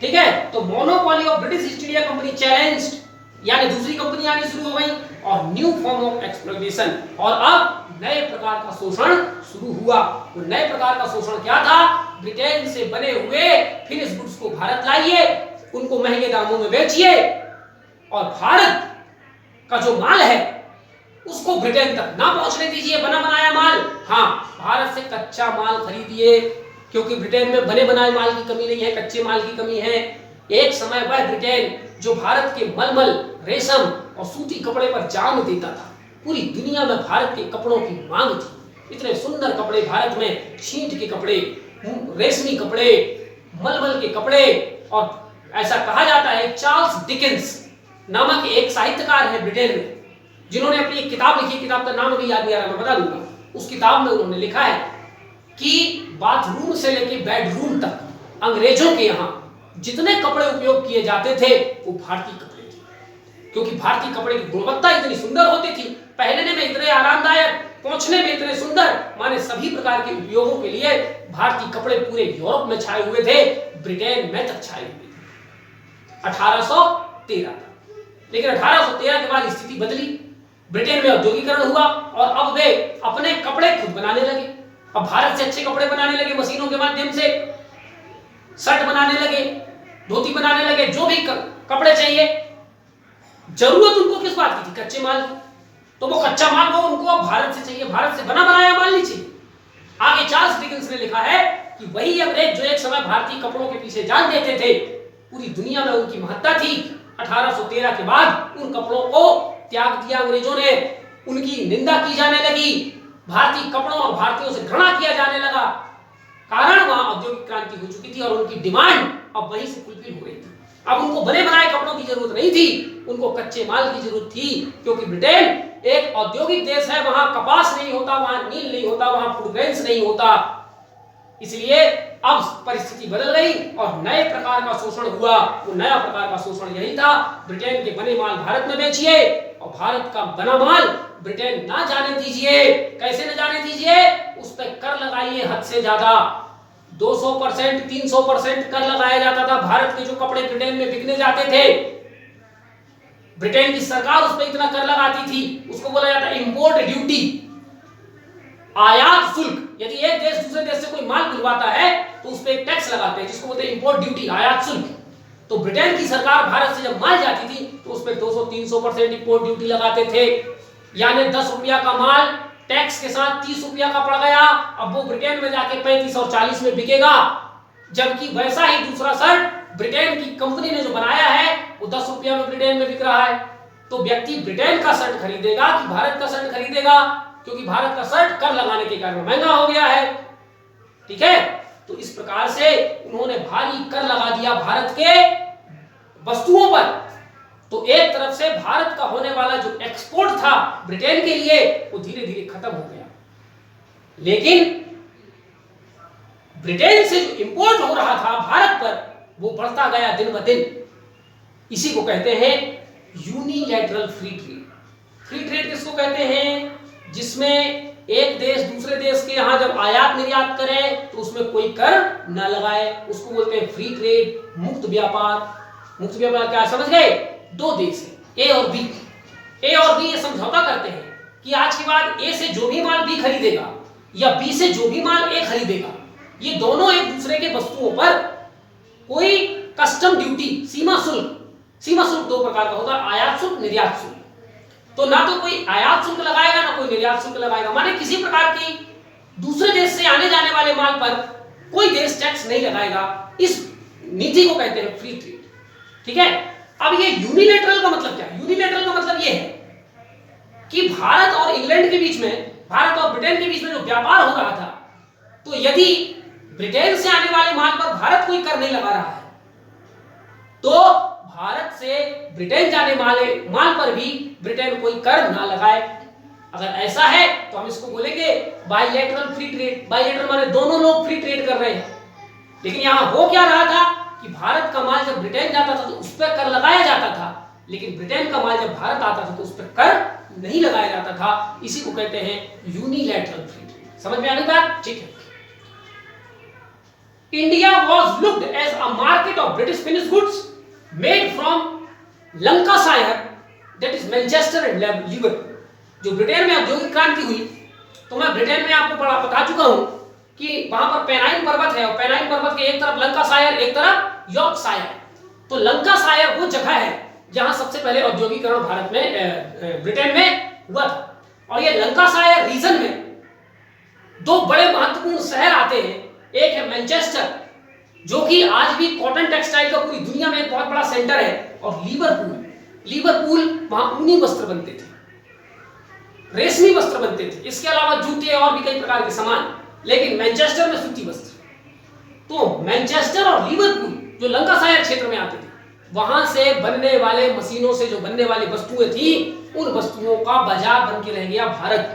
[SPEAKER 1] ठीक है, तो monopoly of British East India company challenged, यानी दूसरी कंपनी आनी शुरू हो गई और न्यू फॉर्म ऑफ एक्सप्लॉयटेशन, और अब नए प्रकार का शोषण शुरू हुआ। वो नए प्रकार का शोषण क्या था? ब्रिटेन से बने हुए फिनिश गुड्स को भारत लाइए, उनको महंगे दामों में बेचिए और भारत का जो माल है उसको ब्रिटेन तक ना पहुंचने दीजिए, बना बनाया माल। हाँ, भारत से कच्चा माल खरीदिए, क्योंकि ब्रिटेन में बने बनाए माल की कमी नहीं है, कच्चे माल की कमी है। एक समय वह ब्रिटेन जो भारत के मलमल, रेशम और सूती कपड़े पर जान देता था, पूरी दुनिया में भारत के कपड़ों की मांग थी। इतने सुंदर कपड़े भारत में, छींट के कपड़े, रेशमी कपड़े, मलमल के कपड़े। और ऐसा कहा जाता है चार्ल्स डिकेंस नामक एक साहित्यकार है ब्रिटेन में, जिन्होंने अपनी एक किताब लिखी, किताब का नाम भी याद नहीं आ रहा, मैं बता दूंगा। उस किताब में उन्होंने लिखा है कि बाथरूम से लेके बेडरूम तक अंग्रेजों के यहाँ जितने कपड़े उपयोग किए जाते थे वो भारतीय कपड़े थे, क्योंकि भारतीय कपड़े की गुणवत्ता इतनी सुंदर होती थी, पहनने में इतने आरामदायक, पहुंचने में इतने सुंदर, माने सभी प्रकार के उपयोगों के लिए भारतीय कपड़े पूरे यूरोप में छाए हुए थे, ब्रिटेन में तक छाए हुए थे 1813 तक। लेकिन 1813 के बाद स्थिति बदली, ब्रिटेन में औद्योगिकरण हुआ और अब वे अपने कपड़े खुद बनाने लगे। अब भारत से अच्छे कपड़े बनाने लगे मशीनों के माध्यम से, शर्ट बनाने लगे, धोती बनाने लगे, जो भी कपड़े चाहिए। जरूरत उनको किस बात की थी? कच्चे माल की। तो वो कच्चा माल वो उनको भारत से चाहिए, भारत से बना बनाया माल नहीं चाहिए। आगे चार्ल्स डिकेंस ने लिखा है कि वही अंग्रेज जो एक समय भारतीय कपड़ों के पीछे जान देते थे, पूरी दुनिया में उनकी महत्ता थी। 1813 के बाद उन कपड़ों को त्याग दिया अंग्रेजों ने, उनकी निंदा की जाने लगी, भारतीय कपड़ों और भारतीयों से घृणा किया जाने लगा। कारण वहां औद्योगिक क्रांति हो चुकी थी और उनकी डिमांड अब वहीं से फुलफिल हो रही थी। अब उनको बने बनाए कपड़ों की जरूरत नहीं थी, उनको कच्चे माल की जरूरत थी, क्योंकि ब्रिटेन एक औद्योगिक देश है, वहां कपास नहीं होता, वहां नील नहीं होता, वहां फूड ग्रेन्स नहीं होता। इसलिए अब परिस्थिति बदल गई और नए प्रकार का शोषण हुआ। वो नया प्रकार का शोषण यही था, ब्रिटेन के बने माल भारत में बेचिए और भारत का बना माल ब्रिटेन ना जाने दीजिए। कैसे न जाने दीजिए? उस पर कर लगाइए हद से ज्यादा, 200%, 300% कर लगाया जाता था। भारत के जो कपड़े ब्रिटेन में बिकने जाते थे, ब्रिटेन की सरकार उस पर इतना कर लगाती थी, उसको बोला जाता इंपोर्ट ड्यूटी, आयात शुल्क। यदि एक देश दूसरे देश से कोई माल बुलवाता है तो उस पर एक टैक्स लगाते हैं, जिसको बोलते हैं इंपोर्ट ड्यूटी, आयात शुल्क। तो ब्रिटेन की सरकार भारत से जब माल जाती थी तो उस पर 200-300% इंपोर्ट ड्यूटी लगाते थे। यानी 10 रुपया का माल टैक्स के साथ 30 रुपया का पड़ गया। अब वो ब्रिटेन में जाके 35 और 40 में बिकेगा, जबकि वैसा ही दूसरा शर्ट ब्रिटेन की कंपनी ने जो बनाया है वो 10 रुपया में ब्रिटेन में बिक रहा है। तो व्यक्ति ब्रिटेन का शर्ट खरीदेगा कि भारत का शर्ट खरीदेगा? क्योंकि भारत का शर्ट कर लगाने के कारण महंगा हो गया है। ठीक है, तो इस प्रकार से उन्होंने भारी कर लगा दिया भारत के वस्तुओं पर। तो एक तरफ से भारत का होने वाला जो एक्सपोर्ट था ब्रिटेन के लिए वो धीरे धीरे खत्म हो गया, लेकिन ब्रिटेन से जो इंपोर्ट हो रहा था भारत पर वो बढ़ता गया दिन ब दिन। इसी को कहते हैं unilateral free trade. Free trade किसको कहते हैं? जिसमें एक देश दूसरे देश के यहां जब आयात निर्यात करे तो उसमें कोई कर न लगाए, उसको बोलते हैं फ्री ट्रेड, मुक्त व्यापार। मुक्त व्यापार क्या समझ गए? दो देश है ए और बी, ए और बी ये समझौता करते हैं कि आज के बाद ए से जो भी माल बी खरीदेगा या बी से जो भी माल ए खरीदेगा, ये दोनों एक दूसरे के वस्तुओं पर कोई कस्टम ड्यूटी, सीमा शुल्क दो प्रकार का होता है, आयात शुल्क, निर्यात शुल्क। तो ना तो कोई आयात शुल्क लगाएगा ना कोई निर्यात शुल्क लगाएगा, माने किसी प्रकार की दूसरे देश से आने जाने वाले माल पर कोई देश टैक्स नहीं लगाएगा। इस नीति को कहते हैं फ्री ट्रेड। ठीक है, अब ये यूनिलैटरल का मतलब क्या है? यूनिलैटरल का मतलब ये है कि भारत और इंग्लैंड के बीच में, भारत और ब्रिटेन के बीच में जो व्यापार हो रहा था, तो यदि ब्रिटेन से आने वाले माल पर भारत कोई कर नहीं लगा रहा है तो भारत से ब्रिटेन जाने वाले माल पर भी ब्रिटेन कोई कर ना लगाए। अगर ऐसा है तो हम इसको बोलेंगे बायलैटरल फ्री ट्रेड। बायलैटरल माने दोनों लोग फ्री ट्रेड कर रहे हैं। लेकिन यहां हो क्या रहा था कि भारत का माल जब ब्रिटेन जाता था तो उस पर कर लगाया जाता था, लेकिन ब्रिटेन का माल जब भारत आता था तो उस पर कर नहीं लगाया जाता था। इसी को कहते हैं यूनिलैटरल फ्री ट्रेड। समझ में आ गई बात? ठीक है। India was looked as a market of British finished goods made from Lancashire, that is Manchester and Liverpool। जो ब्रिटेन में औद्योगिक क्रांति हुई, तो मैं ब्रिटेन में आपको बता चुका हूं कि वहां पर पेनाइन पर्वत है और पेनाइन पर्वत के एक तरफ लंकाशायर, एक तरफ यॉर्कशायर। तो लंकाशायर वो जगह है जहां सबसे पहले औद्योगिकरण भारत में ब्रिटेन में हुआ था। और ये लंकाशायर रीजन में दो बड़े महत्वपूर्ण शहर आते हैं। एक है मैनचेस्टर, जो कि आज भी कॉटन टेक्सटाइल का पूरी दुनिया में एक बहुत बड़ा सेंटर है, और लिवरपूल वहां ऊनी वस्त्र बनते थे, रेशमी वस्त्र बनते थे, इसके अलावा जूते और भी कई प्रकार के सामान, लेकिन मैनचेस्टर में सूती वस्त्र। तो मैनचेस्टर और लिवरपूल जो लंकाशायर क्षेत्र में आते थे, वहां से बनने वाले मशीनों से जो बनने वाली वस्तुएं थी, उन वस्तुओं का बाजार बन के रह गया भारत।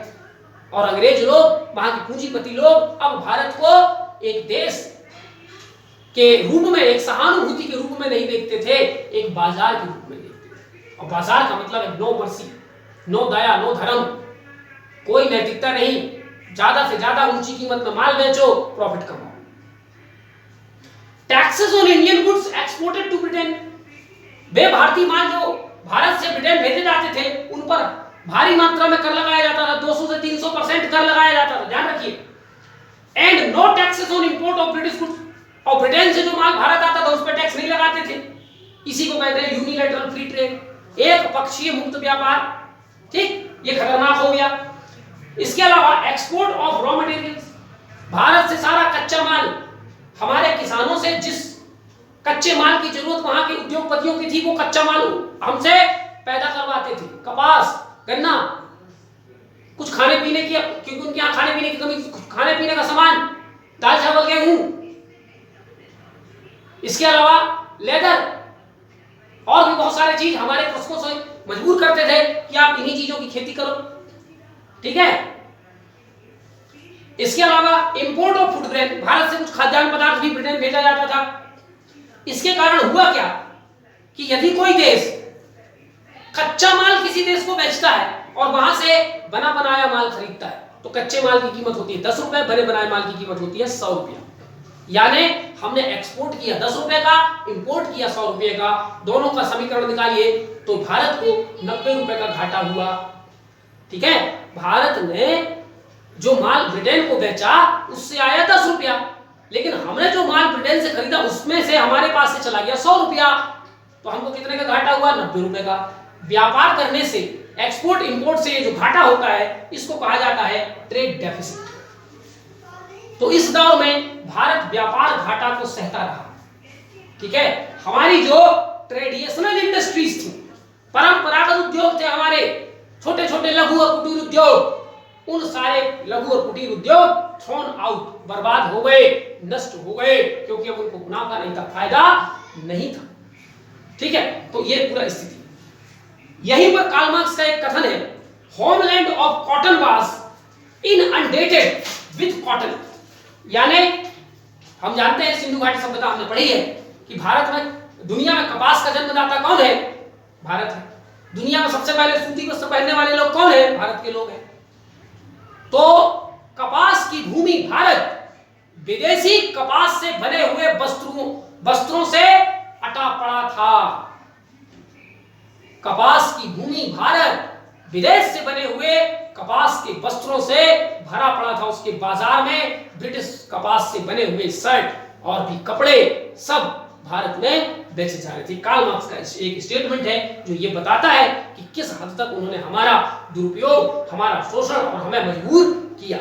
[SPEAKER 1] और अंग्रेज लोग, वहां के पूंजीपति लोग अब भारत को एक देश के रूप में, एक सहानुभूति के रूप में नहीं देखते थे, एक बाजार के रूप में देखते थे। और बाजार का मतलब है नो मर्सी, नो दया, नो धर्म, कोई नैतिकता नहीं, ज्यादा से ज्यादा ऊंची कीमत में माल बेचो, प्रॉफिट कमाओ। Taxes on Indian goods exported to Britain. वे भारतीय माल जो भारत से ब्रिटेन भेजे जाते थे, उन पर भारी मात्रा में कर लगाया जाता था, 200 से 300% कर लगाया जाता था, ध्यान रखिए। And no taxes on import of British goods. और ब्रिटेन से जो माल भारत आता था उस पर टैक्स नहीं लगाते थे। इसी को कहते हैं यूनिलैटरल फ्री ट्रेड, एक पक्षीय मुक्त व्यापार। ठीक, ये खतरनाक हो गया। इसके अलावा export of raw materials, Bharat से सारा कच्चा माल, हमारे किसानों से जिस कच्चे माल की जरूरत वहां के उद्योगपतियों की थी, वो कच्चा माल हमसे पैदा करवाते थे। कपास, गन्ना, कुछ कुछ खाने पीने की, क्योंकि उनके यहाँ खाने पीने की कमी, खाने पीने का सामान, दाल चावल गेहूं, इसके अलावा लेदर और भी बहुत सारे चीज हमारे कृषकों से मजबूर करते थे कि आप इन्हीं चीजों की खेती करो। ठीक है। इसके अलावा import of food grain, Bharat से कुछ खाद्यान्न पदार्थ भी ब्रिटेन भेजा जाता था। इसके कारण हुआ क्या कि यदि कोई देश कच्चा माल किसी देश को बेचता है और वहां से बना बनाया माल खरीदता है, तो कच्चे माल की कीमत होती है 10 रुपए, बने बनाए माल की कीमत होती है 100 रुपया। यानी हमने एक्सपोर्ट किया 10 रुपए का, इंपोर्ट किया 100 रुपए का, दोनों का समीकरण निकालिए तो भारत को 90 रुपए का घाटा हुआ। ठीक है। भारत ने जो माल ब्रिटेन को बेचा उससे आया 10 रुपया, लेकिन हमने जो माल ब्रिटेन से खरीदा उसमें से हमारे पास से चला गया 100 रुपया, तो हमको कितने का घाटा हुआ? 90 रुपए का। व्यापार करने से, एक्सपोर्ट इंपोर्ट से जो घाटा होता है इसको कहा जाता है ट्रेड डेफिसिट। तो इस दौर में भारत व्यापार घाटा को सहता रहा। ठीक है। हमारी जो ट्रेडिशनल इंडस्ट्रीज थी, परंपरागत उद्योग थे हमारे, छोटे छोटे लघु और कुटीर उद्योग, उन सारे लघु और कुटीर उद्योग थ्रोन आउट, बर्बाद हो गए, नष्ट हो गए, क्योंकि अब उनको मुनाफा नहीं था, फायदा नहीं था। ठीक है। तो ये पूरा स्थिति। यहीं पर कार्ल मार्क्स का एक कथन है, homeland of cotton was inundated with cotton. यानी हम जानते हैं, सिंधु घाटी सभ्यता हमने पढ़ी है कि भारत में, दुनिया में कपास का जन्मदाता कौन है? भारत है। दुनिया में सबसे पहले सूती वस्त्र पहनने वाले लोग कौन है? भारत के लोग हैं। तो कपास की भूमि भारत विदेशी कपास से बने हुए वस्त्रों से अटा पड़ा था। कपास की भूमि भारत विदेश से बने हुए कपास के वस्त्रों से भरा पड़ा था। उसके बाजार में ब्रिटिश कपास से बने हुए शर्ट और भी कपड़े सब भारत में बेचे जा रहे थे। कार्ल मार्क्स का एक स्टेटमेंट है जो ये बताता है कि किस हद तक उन्होंने हमारा दुरुपयोग, हमारा शोषण और हमें मजबूर किया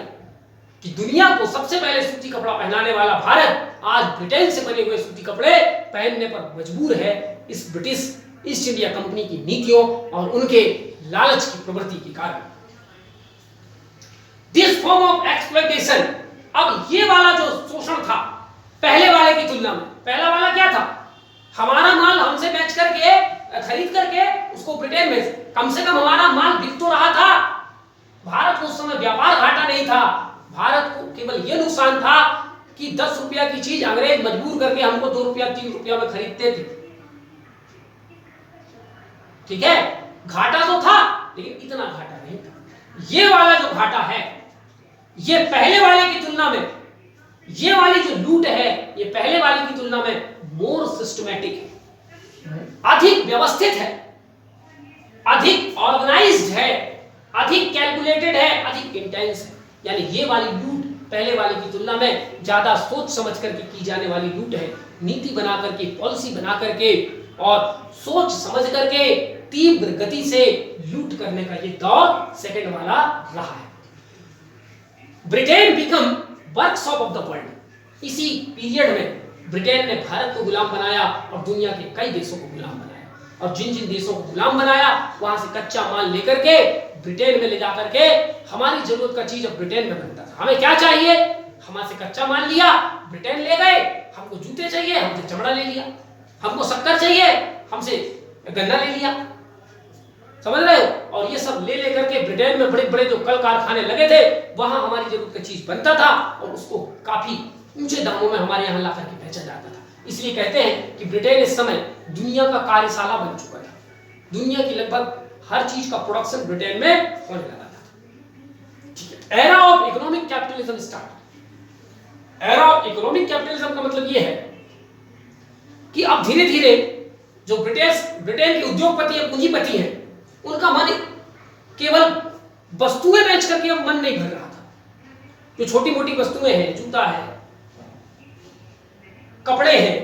[SPEAKER 1] कि दुनिया को सबसे पहले सूती कपड़ा पहनाने वाला भारत आज ब्रिटेन से बने हुए सूती कपड़े पहनने पर मजबूर है, इस ब्रिटिश ईस्ट इंडिया कंपनी की नीतियों और उनके लालच की प्रवृत्ति के कारण। दिस फॉर्म ऑफ एक्सप्लॉयटेशन, अब ये वाला जो शोषण था पहले वाले की तुलना में, पहला वाला क्या था? हमारा माल हमसे बेच करके, खरीद करके उसको ब्रिटेन में, कम से कम हमारा माल बिक तो रहा था। भारत को उस समय व्यापार घाटा नहीं था, भारत को केवल यह नुकसान था कि 10 रुपया की चीज अंग्रेज मजबूर करके हमको 2 रुपया 3 रुपया में खरीदते थे। ठीक है। घाटा तो था लेकिन इतना घाटा नहीं था। ये वाला जो घाटा है, ये पहले वाले की तुलना में, ये वाली जो लूट है ये पहले वाली की तुलना में मोर सिस्टमैटिक है, अधिक व्यवस्थित है, अधिक ऑर्गेनाइज्ड है, अधिक कैलकुलेटेड है, अधिक इंटेंस है। यानी ये वाली लूट पहले वाली की तुलना में ज्यादा सोच समझ करके की जाने वाली लूट है। नीति बना करके, पॉलिसी बना करके और सोच समझ करके तीव्र गति से लूट करने का ये दौर सेकंड वाला रहा है। Britain become workshop of the world. इसी पीरियड में ब्रिटेन ने भारत को गुलाम बनाया और दुनिया के कई देशों को गुलाम बनाया, और जिन जिन देशों को गुलाम बनाया वहां से कच्चा माल लेकर के ब्रिटेन में ले जाकर के हमारी जरूरत का चीज अब ब्रिटेन में बनता था। हमें क्या चाहिए? हमारे से कच्चा माल लिया, ब्रिटेन ले गए, हमको जूते चाहिए, हमसे चमड़ा ले लिया, हमको शक्कर चाहिए, हमसे गन्ना ले लिया। समझ रहे हो? और ये सब ले लेकर के ब्रिटेन में बड़े बड़े जो कल कारखाने लगे थे वहां हमारी जरूरत का चीज बनता था और उसको काफी ऊंचे दामों में हमारे यहाँ ला करके बेचा जाता था। इसलिए कहते हैं कि ब्रिटेन इस समय दुनिया का कार्यशाला बन चुका था। दुनिया की लगभग हर चीज का प्रोडक्शन ब्रिटेन में होने लगा था। ठीक है। Era of economic capitalism start. Era of economic capitalism का मतलब यह है कि अब धीरे धीरे जो ब्रिटेन के उद्योगपति या पूंजीपति हैं उनका मन केवल वस्तुएं बेच करके अब मन नहीं भर रहा था। जो छोटी मोटी वस्तुएं हैं, जूता है, कपड़े हैं,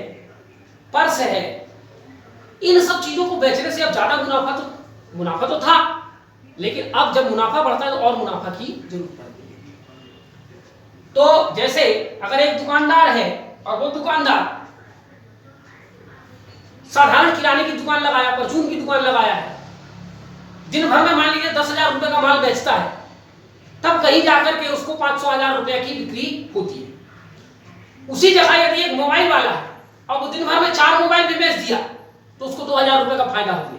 [SPEAKER 1] पर्स है, इन सब चीजों को बेचने से अब ज्यादा मुनाफा तो था, लेकिन अब जब मुनाफा बढ़ता है तो और मुनाफा की जरूरत पड़ती है। तो जैसे अगर एक दुकानदार है और वो दुकानदार साधारण किराने की दुकान लगाया, परचून की दुकान लगाया है, दिन भर में मान लीजिए 10,000 रुपए का माल बेचता है, तब कहीं जाकर के उसको 500,000 रुपए की बिक्री होती है। उसी जगह यदि एक मोबाइल वाला है और वो दिन भर में 4 मोबाइल भी बेच दिया तो उसको 2,000 रुपए का फायदा हो गया।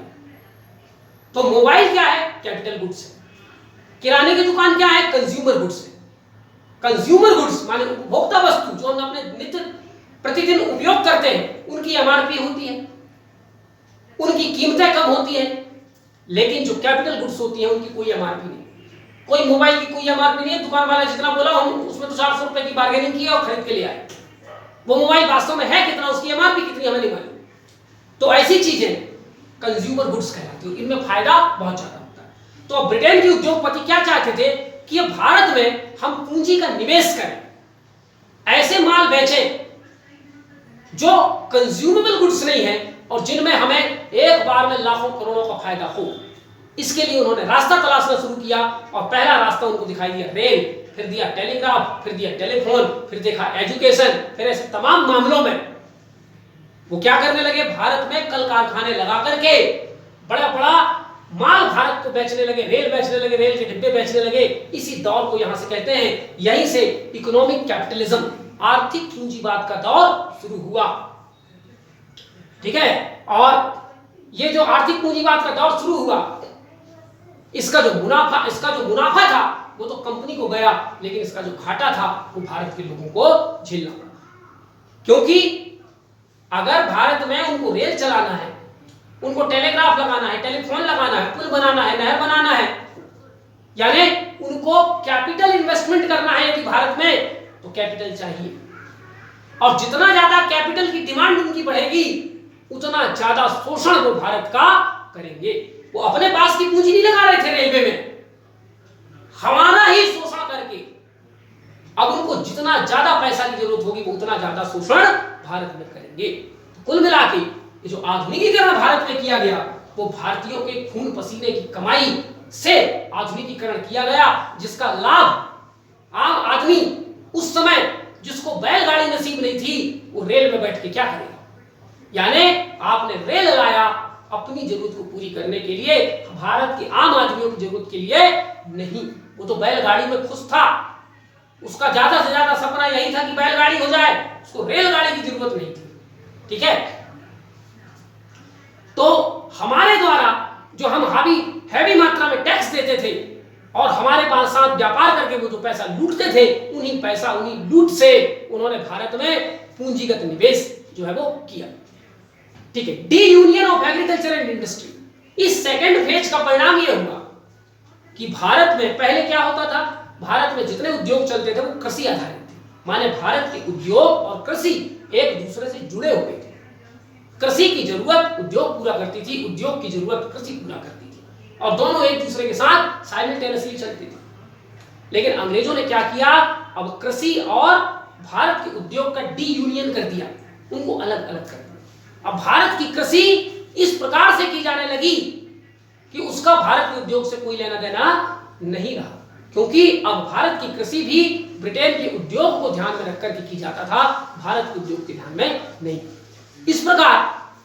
[SPEAKER 1] तो मोबाइल क्या है? कैपिटल गुड्स है। किराने की दुकान क्या है? कंज्यूमर गुड्स है। कंज्यूमर गुड्स माने उपभोक्ता वस्तु जो हम अपने नित्य प्रतिदिन उपयोग करते हैं, उनकी एमआरपी होती है, उनकी कीमतें कम होती हैं। लेकिन जो कैपिटल गुड्स होती हैं उनकी कोई एमआरपी नहीं। कोई मोबाइल की कोई एमआरपी नहीं है। दुकान वाला जितना बोला हम उसमें तो 400 रुपए की बार्गेनिंग की और खरीद के ले आए। वो मोबाइल वास्तव में है कितना, उसकी एमआरपी कितनी हमें नहीं मालूम। तो ऐसी चीजें कंज्यूमर गुड्स कहलाती है, इनमें फायदा बहुत ज्यादा होता है। तो ब्रिटेन के उद्योगपति क्या चाहते थे कि ये भारत में हम पूंजी का निवेश करें, ऐसे माल बेचें जो कंज्यूमेबल गुड्स नहीं है और जिनमें हमें एक बार में लाखों करोड़ों का फायदा हो। इसके लिए उन्होंने रास्ता तलाशना शुरू किया और पहला रास्ता उनको दिखाई दिया रेल, फिर दिया टेलीग्राफ, फिर दिया टेलीफोन, फिर देखा एजुकेशन, फिर ऐसे तमाम मामलों में वो क्या करने लगे, भारत में कल कारखाने लगा करके बड़ा बड़ा माल भारत को बेचने लगे, रेल बेचने लगे, रेल के डिब्बे बेचने लगे। इसी दौर को यहां से कहते हैं, यहीं से इकोनॉमिक कैपिटलिज्म, आर्थिक पूंजीवाद का दौर शुरू हुआ। ठीक है। और ये जो आर्थिक पूंजीवाद का दौर शुरू हुआ, इसका जो मुनाफा था वो तो कंपनी को गया, लेकिन इसका जो घाटा था वो भारत के लोगों को झेलना पड़ा। क्योंकि अगर भारत में उनको रेल चलाना है, उनको टेलीग्राफ लगाना है, टेलीफोन लगाना है, पुल बनाना है, नहर बनाना है, यानी उनको कैपिटल इन्वेस्टमेंट करना है यदि भारत में, तो कैपिटल चाहिए। और जितना ज्यादा कैपिटल की डिमांड उनकी बढ़ेगी उतना ज्यादा शोषण वो भारत का करेंगे। वो अपने पास की पूंजी नहीं लगा रहे थे रेलवे में, हमारा ही शोषण करके अब उनको जितना ज्यादा पैसा की जरूरत होगी वो उतना ज्यादा शोषण भारत में करेंगे। तो कुल मिला के ये जो आधुनिकीकरण भारत में किया गया वो भारतीयों के खून पसीने की कमाई से आधुनिकीकरण किया गया, जिसका लाभ आम आदमी उस समय जिसको बैलगाड़ी नसीब नहीं थी वो रेल में बैठ के क्या करेगा। यानी आपने रेल लाया अपनी जरूरत को पूरी करने के लिए, भारत के आम आदमियों की जरूरत के लिए नहीं। वो तो बैलगाड़ी में खुश था, उसका ज्यादा से ज्यादा सपना यही था कि बैलगाड़ी हो जाए, उसको रेलगाड़ी की जरूरत नहीं थी। ठीक है। तो हमारे द्वारा जो हम हैवी मात्रा में टैक्स देते थे और हमारे पास साथ व्यापार करके वो जो पैसा लूटते थे, उन्हीं लूट से उन्होंने भारत में पूंजीगत निवेश जो है वो किया। ठीक है। D union of agriculture and industry, इस सेकंड फेज का परिणाम यह हुआ कि भारत में पहले क्या होता था, भारत में जितने उद्योग चलते थे वो कृषि आधारित थे। माने भारत के उद्योग और कृषि एक दूसरे से जुड़े हुए थे। कृषि की जरूरत उद्योग पूरा करती थी, उद्योग की जरूरत कृषि पूरा करती थी, और दोनों एक दूसरे के साथ साइमल्टेनियसली चलती थी। लेकिन अंग्रेजों ने क्या किया, अब कृषि और भारत के उद्योग का डी यूनियन कर दिया, उनको अलग अलग कर दिया। अब भारत की कृषि इस प्रकार से की जाने लगी कि उसका भारत के उद्योग से कोई लेना देना नहीं रहा, क्योंकि अब भारत की कृषि भी ब्रिटेन के उद्योग को ध्यान में रखकर के की जाता था, भारत के उद्योग के ध्यान में नहीं। इस प्रकार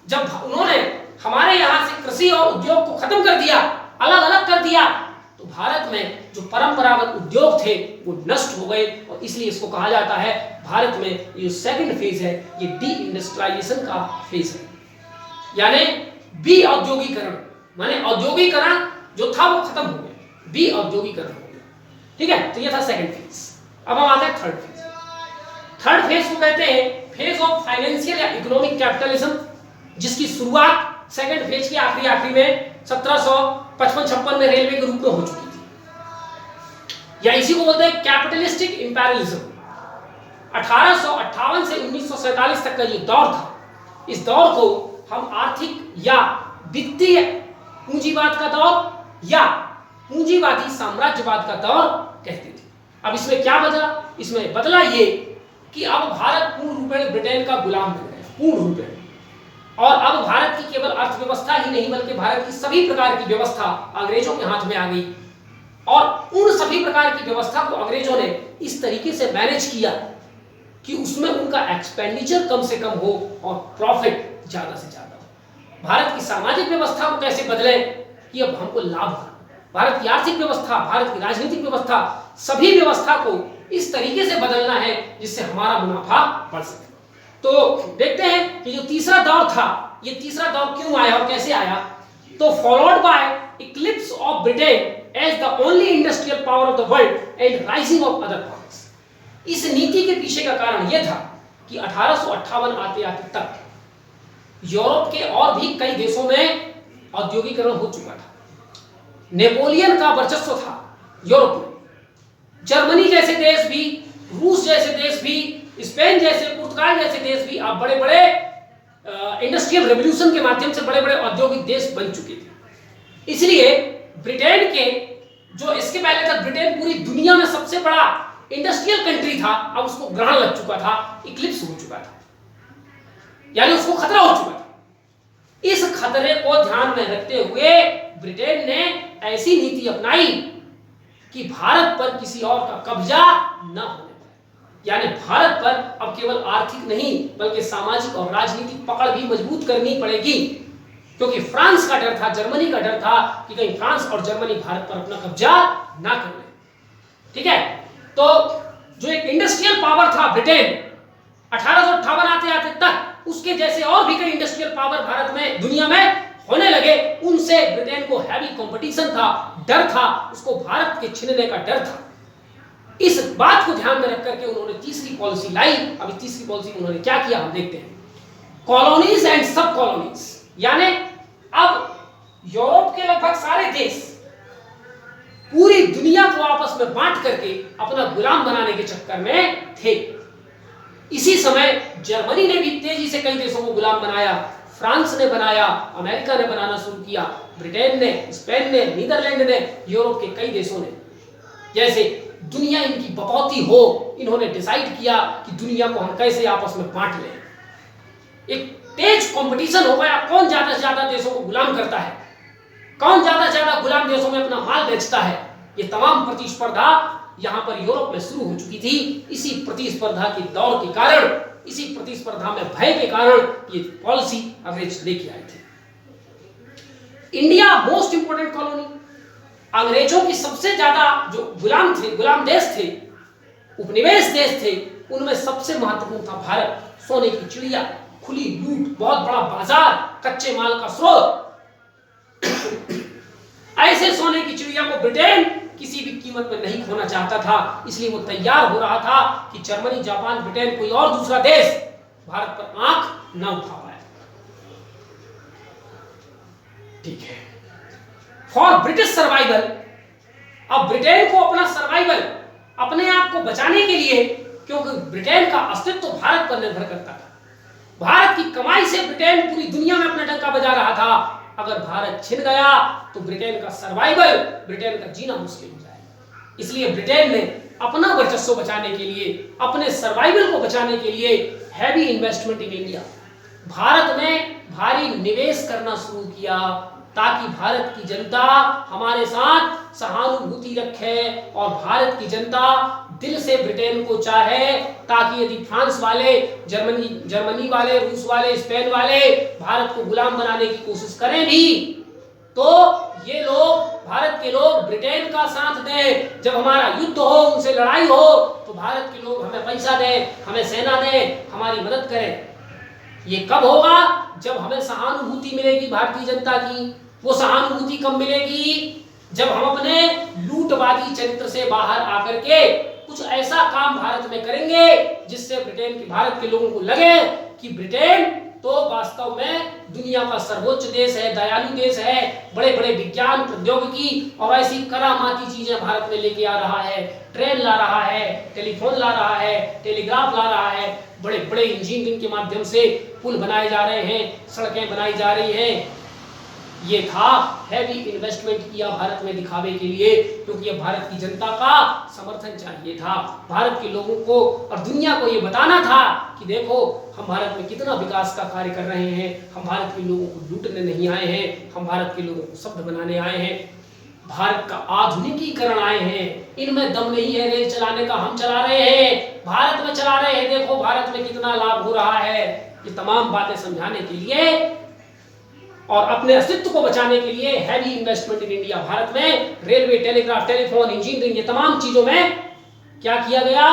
[SPEAKER 1] जब उन्होंने हमारे यहां से कृषि और उद्योग को खत्म कर दिया, अलग अलग कर दिया, तो भारत में जो परंपरागत उद्योग थे वो नष्ट हो गए। और इसलिए इसको कहा जाता है, भारत में ये सेकंड फेज है, ये डी इंडस्ट्रियलाइजेशन का फेज है, यानी बी औद्योगिकरण, माने औद्योगिकरण जो था वो खत्म हो गया, बी औद्योगिकरण हो गया। ठीक है। तो ये था सेकंड फेज। अब हम आते हैं थर्ड फेज। थर्ड फेज को कहते हैं फेज ऑफ फाइनेंशियल या इकोनॉमिक कैपिटलिज्म, जिसकी शुरुआत सेकंड फेज के आखिरी में 1755-56 में रेलवे के रूप में हो चुकी थी, या इसी को बोलते हैं कैपिटलिस्टिक इंपीरियलिज्म। 1858 से 1947 तक का ये दौर था, इस दौर को हम आर्थिक या वित्तीय पूंजीवाद का दौर या पूंजीवादी साम्राज्यवाद का दौर कहते थे। अब इसमें क्या बदला, इसमें बदला ये कि अब भारत पूर्ण रूपेण ब्रिटेन का गुलाम बन गया, पूर्ण रूपेण। और अब भारत की केवल अर्थव्यवस्था ही नहीं बल्कि भारत की सभी प्रकार की व्यवस्था अंग्रेजों के हाथ में आ गई, और उन सभी प्रकार की व्यवस्था को अंग्रेजों ने इस तरीके से मैनेज किया कि उसमें उनका एक्सपेंडिचर कम से कम हो और प्रॉफिट ज्यादा से ज्यादा हो। भारत की सामाजिक व्यवस्था को कैसे बदले कि अब हमको लाभ हो, भारत की आर्थिक व्यवस्था, भारत की राजनीतिक व्यवस्था, सभी व्यवस्था को इस तरीके से बदलना है जिससे हमारा मुनाफा बढ़ सके। तो देखते हैं कि जो तीसरा दौर था, ये तीसरा दौर क्यों आया और कैसे आया। तो followed by eclipse of Britain as the only industrial power of the world and rising of other powers. इस नीति के पीछे का कारण यह था कि 1858 आते आते तक यूरोप के और भी कई देशों में औद्योगिकरण हो चुका था। नेपोलियन का वर्चस्व था यूरोप में। जर्मनी जैसे देश भी, रूस जैसे देश भी, स्पेन जैसे, पुर्तगाल जैसे देश भी अब बड़े बड़े इंडस्ट्रियल रेवोल्यूशन के माध्यम से बड़े बड़े औद्योगिक देश बन चुके थे। इसलिए ब्रिटेन के, जो इसके पहले तक ब्रिटेन पूरी दुनिया में सबसे बड़ा इंडस्ट्रियल कंट्री था, अब उसको ग्रहण लग चुका था, इक्लिप्स हो चुका था, यानी उसको खतरा हो चुका था। इस खतरे को ध्यान में रखते हुए ब्रिटेन ने ऐसी नीति अपनाई कि भारत पर किसी और का कब्जा न होने पाए, यानी भारत पर अब केवल आर्थिक नहीं बल्कि सामाजिक और राजनीतिक पकड़ भी मजबूत करनी पड़ेगी, क्योंकि फ्रांस का डर था, जर्मनी का डर था कि कहीं फ्रांस और जर्मनी भारत पर अपना कब्जा ना कर ले। ठीक है, तो जो एक इंडस्ट्रियल पावर था ब्रिटेन, 1858 आते आते तक उसके जैसे और भी कई इंडस्ट्रियल पावर भारत में, दुनिया में होने लगे। उनसे ब्रिटेन को हैवी कंपटीशन था, डर था, उसको भारत के छीनने का डर था। इस बात को ध्यान में रख करके उन्होंने तीसरी पॉलिसी लाई। अभी तीसरी पॉलिसी में उन्होंने क्या किया हम देखते हैं। कॉलोनीज एंड सब कॉलोनीज, यानी अब यूरोप के लगभग सारे देश पूरी दुनिया को आपस में बांट करके अपना गुलाम बनाने के चक्कर में थे। इसी समय जर्मनी ने भी तेजी से कई देशों को गुलाम बनाया, फ्रांस ने बनाया, अमेरिका ने बनाना शुरू किया, ब्रिटेन ने, स्पेन ने, नीदरलैंड ने, यूरोप के कई देशों ने। जैसे दुनिया इनकी बपौती हो, इन्होंने डिसाइड किया कि दुनिया को हम कैसे आपस में बांट लें। एक तेज कंपटीशन हो गया, कौन ज्यादा से ज्यादा देशों को गुलाम करता है, कौन ज्यादा से ज्यादा गुलाम देशों में अपना माल बेचता है। ये तमाम प्रतिस्पर्धा यहां पर यूरोप में शुरू हो चुकी थी। इसी प्रतिस्पर्धा के दौर के कारण, इसी प्रतिस्पर्धा में भय के कारण ये पॉलिसी अंग्रेज लेके आए थे। इंडिया मोस्ट इंपोर्टेंट कॉलोनी, अंग्रेजों की सबसे ज्यादा जो गुलाम थे, गुलाम देश थे, उपनिवेश देश थे, उनमें सबसे महत्वपूर्ण था भारत। सोने की चिड़िया, खुली लूट, बहुत बड़ा बाजार, कच्चे माल का स्रोत। ऐसे सोने की चिड़िया को ब्रिटेन किसी भी कीमत में नहीं खोना चाहता था। इसलिए वो तैयार हो रहा था कि जर्मनी, जापान, ब्रिटेन, कोई और दूसरा देश भारत पर आंख न उठा पाए। ठीक है, फॉर ब्रिटिश सर्वाइवल, अब ब्रिटेन को अपना सर्वाइवल, अपने आप को बचाने के लिए, क्योंकि ब्रिटेन का अस्तित्व तो भारत पर निर्भर करता था, भारत की कमाई से ब्रिटेन पूरी दुनिया में अपना डंका बजा रहा था। अगर भारत छिन गया तो ब्रिटेन का सर्वाइवल, ब्रिटेन का जीना मुश्किल हो जाएगा। इसलिए ब्रिटेन ने अपना वर्चस्व बचाने के लिए, अपने सर्वाइवल को बचाने के लिए heavy investment in India, Bharat में भारी निवेश करना शुरू किया, ताकि भारत की जनता हमारे साथ सहानुभूति रखे और भारत की जनता दिल से ब्रिटेन को चाहे, ताकि यदि फ्रांस वाले, जर्मनी वाले, रूस वाले, स्पेन वाले भारत को गुलाम बनाने की कोशिश करें भी, तो ये लोग, भारत के लोग ब्रिटेन का साथ दें। जब हमारा युद्ध हो, उनसे लड़ाई हो, तो भारत के लोग हमें पैसा दें, हमें सेना दें, हमारी मदद करें। ये कब होगा? जब हमें सहानुभूति मिलेगी भारतीय जनता की। वो सहानुभूति कब मिलेगी? जब हम अपने लूटवादी चरित्र से बाहर आकर के कुछ ऐसा काम भारत में करेंगे जिससे ब्रिटेन के, भारत के लोगों को लगे कि ब्रिटेन तो वास्तव में दुनिया का सर्वोच्च देश है, दयालु देश है, बड़े बड़े विज्ञान, प्रौद्योगिकी और ऐसी करामाती चीजें भारत में लेके आ रहा है। ट्रेन ला रहा है, टेलीफोन ला रहा है, टेलीग्राफ ला रहा है, बड़े बड़े इंजीनियरिंग के माध्यम से पुल बनाए जा रहे हैं, सड़कें बनाई जा रही हैं। ये था हैवी इन्वेस्टमेंट किया भारत में दिखावे के लिए, क्योंकि ये भारत की जनता का समर्थन चाहिए था। भारत के लोगों को और दुनिया को ये बताना था कि देखो हम भारत में कितना विकास का कार्य कर रहे हैं, हम भारत के लोगों को लूटने नहीं आए हैं, हम भारत के लोगों को शब्द बनाने आए हैं, भारत का आधुनिकीकरण आए हैं। इनमें दम नहीं है रेल चलाने का, हम चला रहे हैं, भारत में चला रहे हैं, देखो भारत में कितना लाभ हो रहा है। ये तमाम बातें समझाने के लिए और अपने अस्तित्व को बचाने के लिए heavy investment in India, Bharat में रेलवे, टेलीग्राफ, टेलीफोन, इंजीनियरिंग, ये तमाम चीजों में क्या किया गया,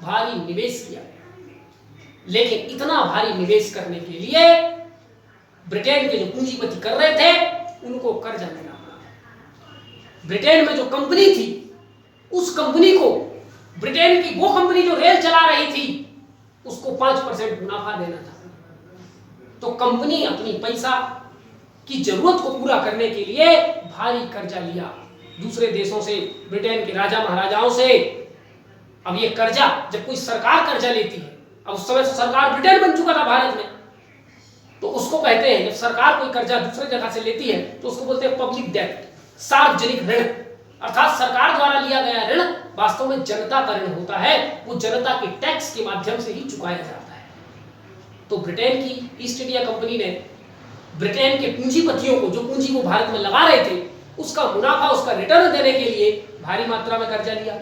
[SPEAKER 1] भारी निवेश किया गया। लेकिन इतना भारी निवेश करने के लिए ब्रिटेन के जो पूंजीपति कर रहे थे उनको कर्जा लेना पड़ा। ब्रिटेन में जो कंपनी थी, उस कंपनी को, ब्रिटेन की वो कंपनी जो रेल चला रही थी, उसको 5% मुनाफा देना था। तो कंपनी अपनी पैसा की जरूरत को पूरा करने के लिए भारी कर्जा लिया दूसरे देशों से, ब्रिटेन के राजा महाराजाओं से। अब ये कर्जा, जब कोई सरकार कर्जा लेती है, अब उस समय सरकार ब्रिटेन बन चुका था भारत में, तो उसको कहते हैं, जब सरकार कोई कर्जा दूसरे जगह से लेती है तो उसको बोलते हैं पब्लिक डेट, सार्वजनिक ऋण। अर्थात सरकार द्वारा लिया गया ऋण वास्तव में जनता का ऋण होता है, वो जनता के टैक्स के माध्यम से ही चुकाया जाता है। तो ब्रिटेन की ईस्ट इंडिया कंपनी ने ब्रिटेन के पूंजीपतियों को, जो पूंजी वो भारत में लगा रहे थे, उसका मुनाफा, उसका रिटर्न देने के लिए भारी मात्रा में कर्जा लिया।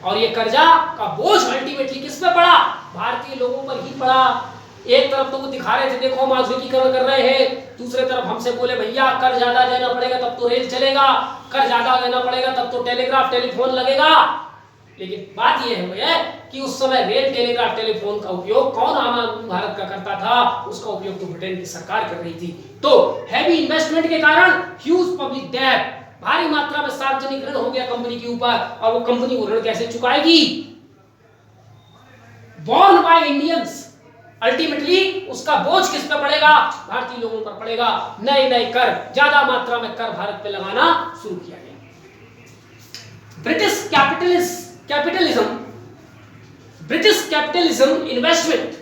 [SPEAKER 1] और ये कर्जा का बोझ अल्टीमेटली किस पे पड़ा, भारतीय लोगों पर ही पड़ा। एक तरफ तो वो दिखा रहे थे, देखो हम आधुनिकीकरण कर रहे हैं, दूसरे तरफ हमसे बोले भैया कर ज्यादा देना पड़ेगा तब तो रेल चलेगा, कर ज्यादा देना पड़ेगा तब तो टेलीग्राफ, टेलीफोन लगेगा। लेकिन बात यह है कि उस समय रेल, टेलीग्राफ, टेलीफोन का उपयोग कौन आम आदमी भारत का करता था, उसका उपयोग तो ब्रिटेन की सरकार कर रही थी। तो हैवी इन्वेस्टमेंट के कारण ह्यूज पब्लिक डेट, भारी मात्रा में सार्वजनिक ऋण हो गया कंपनी के ऊपर, और वो कंपनी वो ऋण कैसे चुकाएगी, बॉर्न बाय इंडियंस। अल्टीमेटली उसका बोझ किस पे पड़ेगा, भारतीय लोगों पर पड़ेगा। नए नए कर, ज्यादा मात्रा में कर भारत पे लगाना शुरू किया गया। British capitalism investment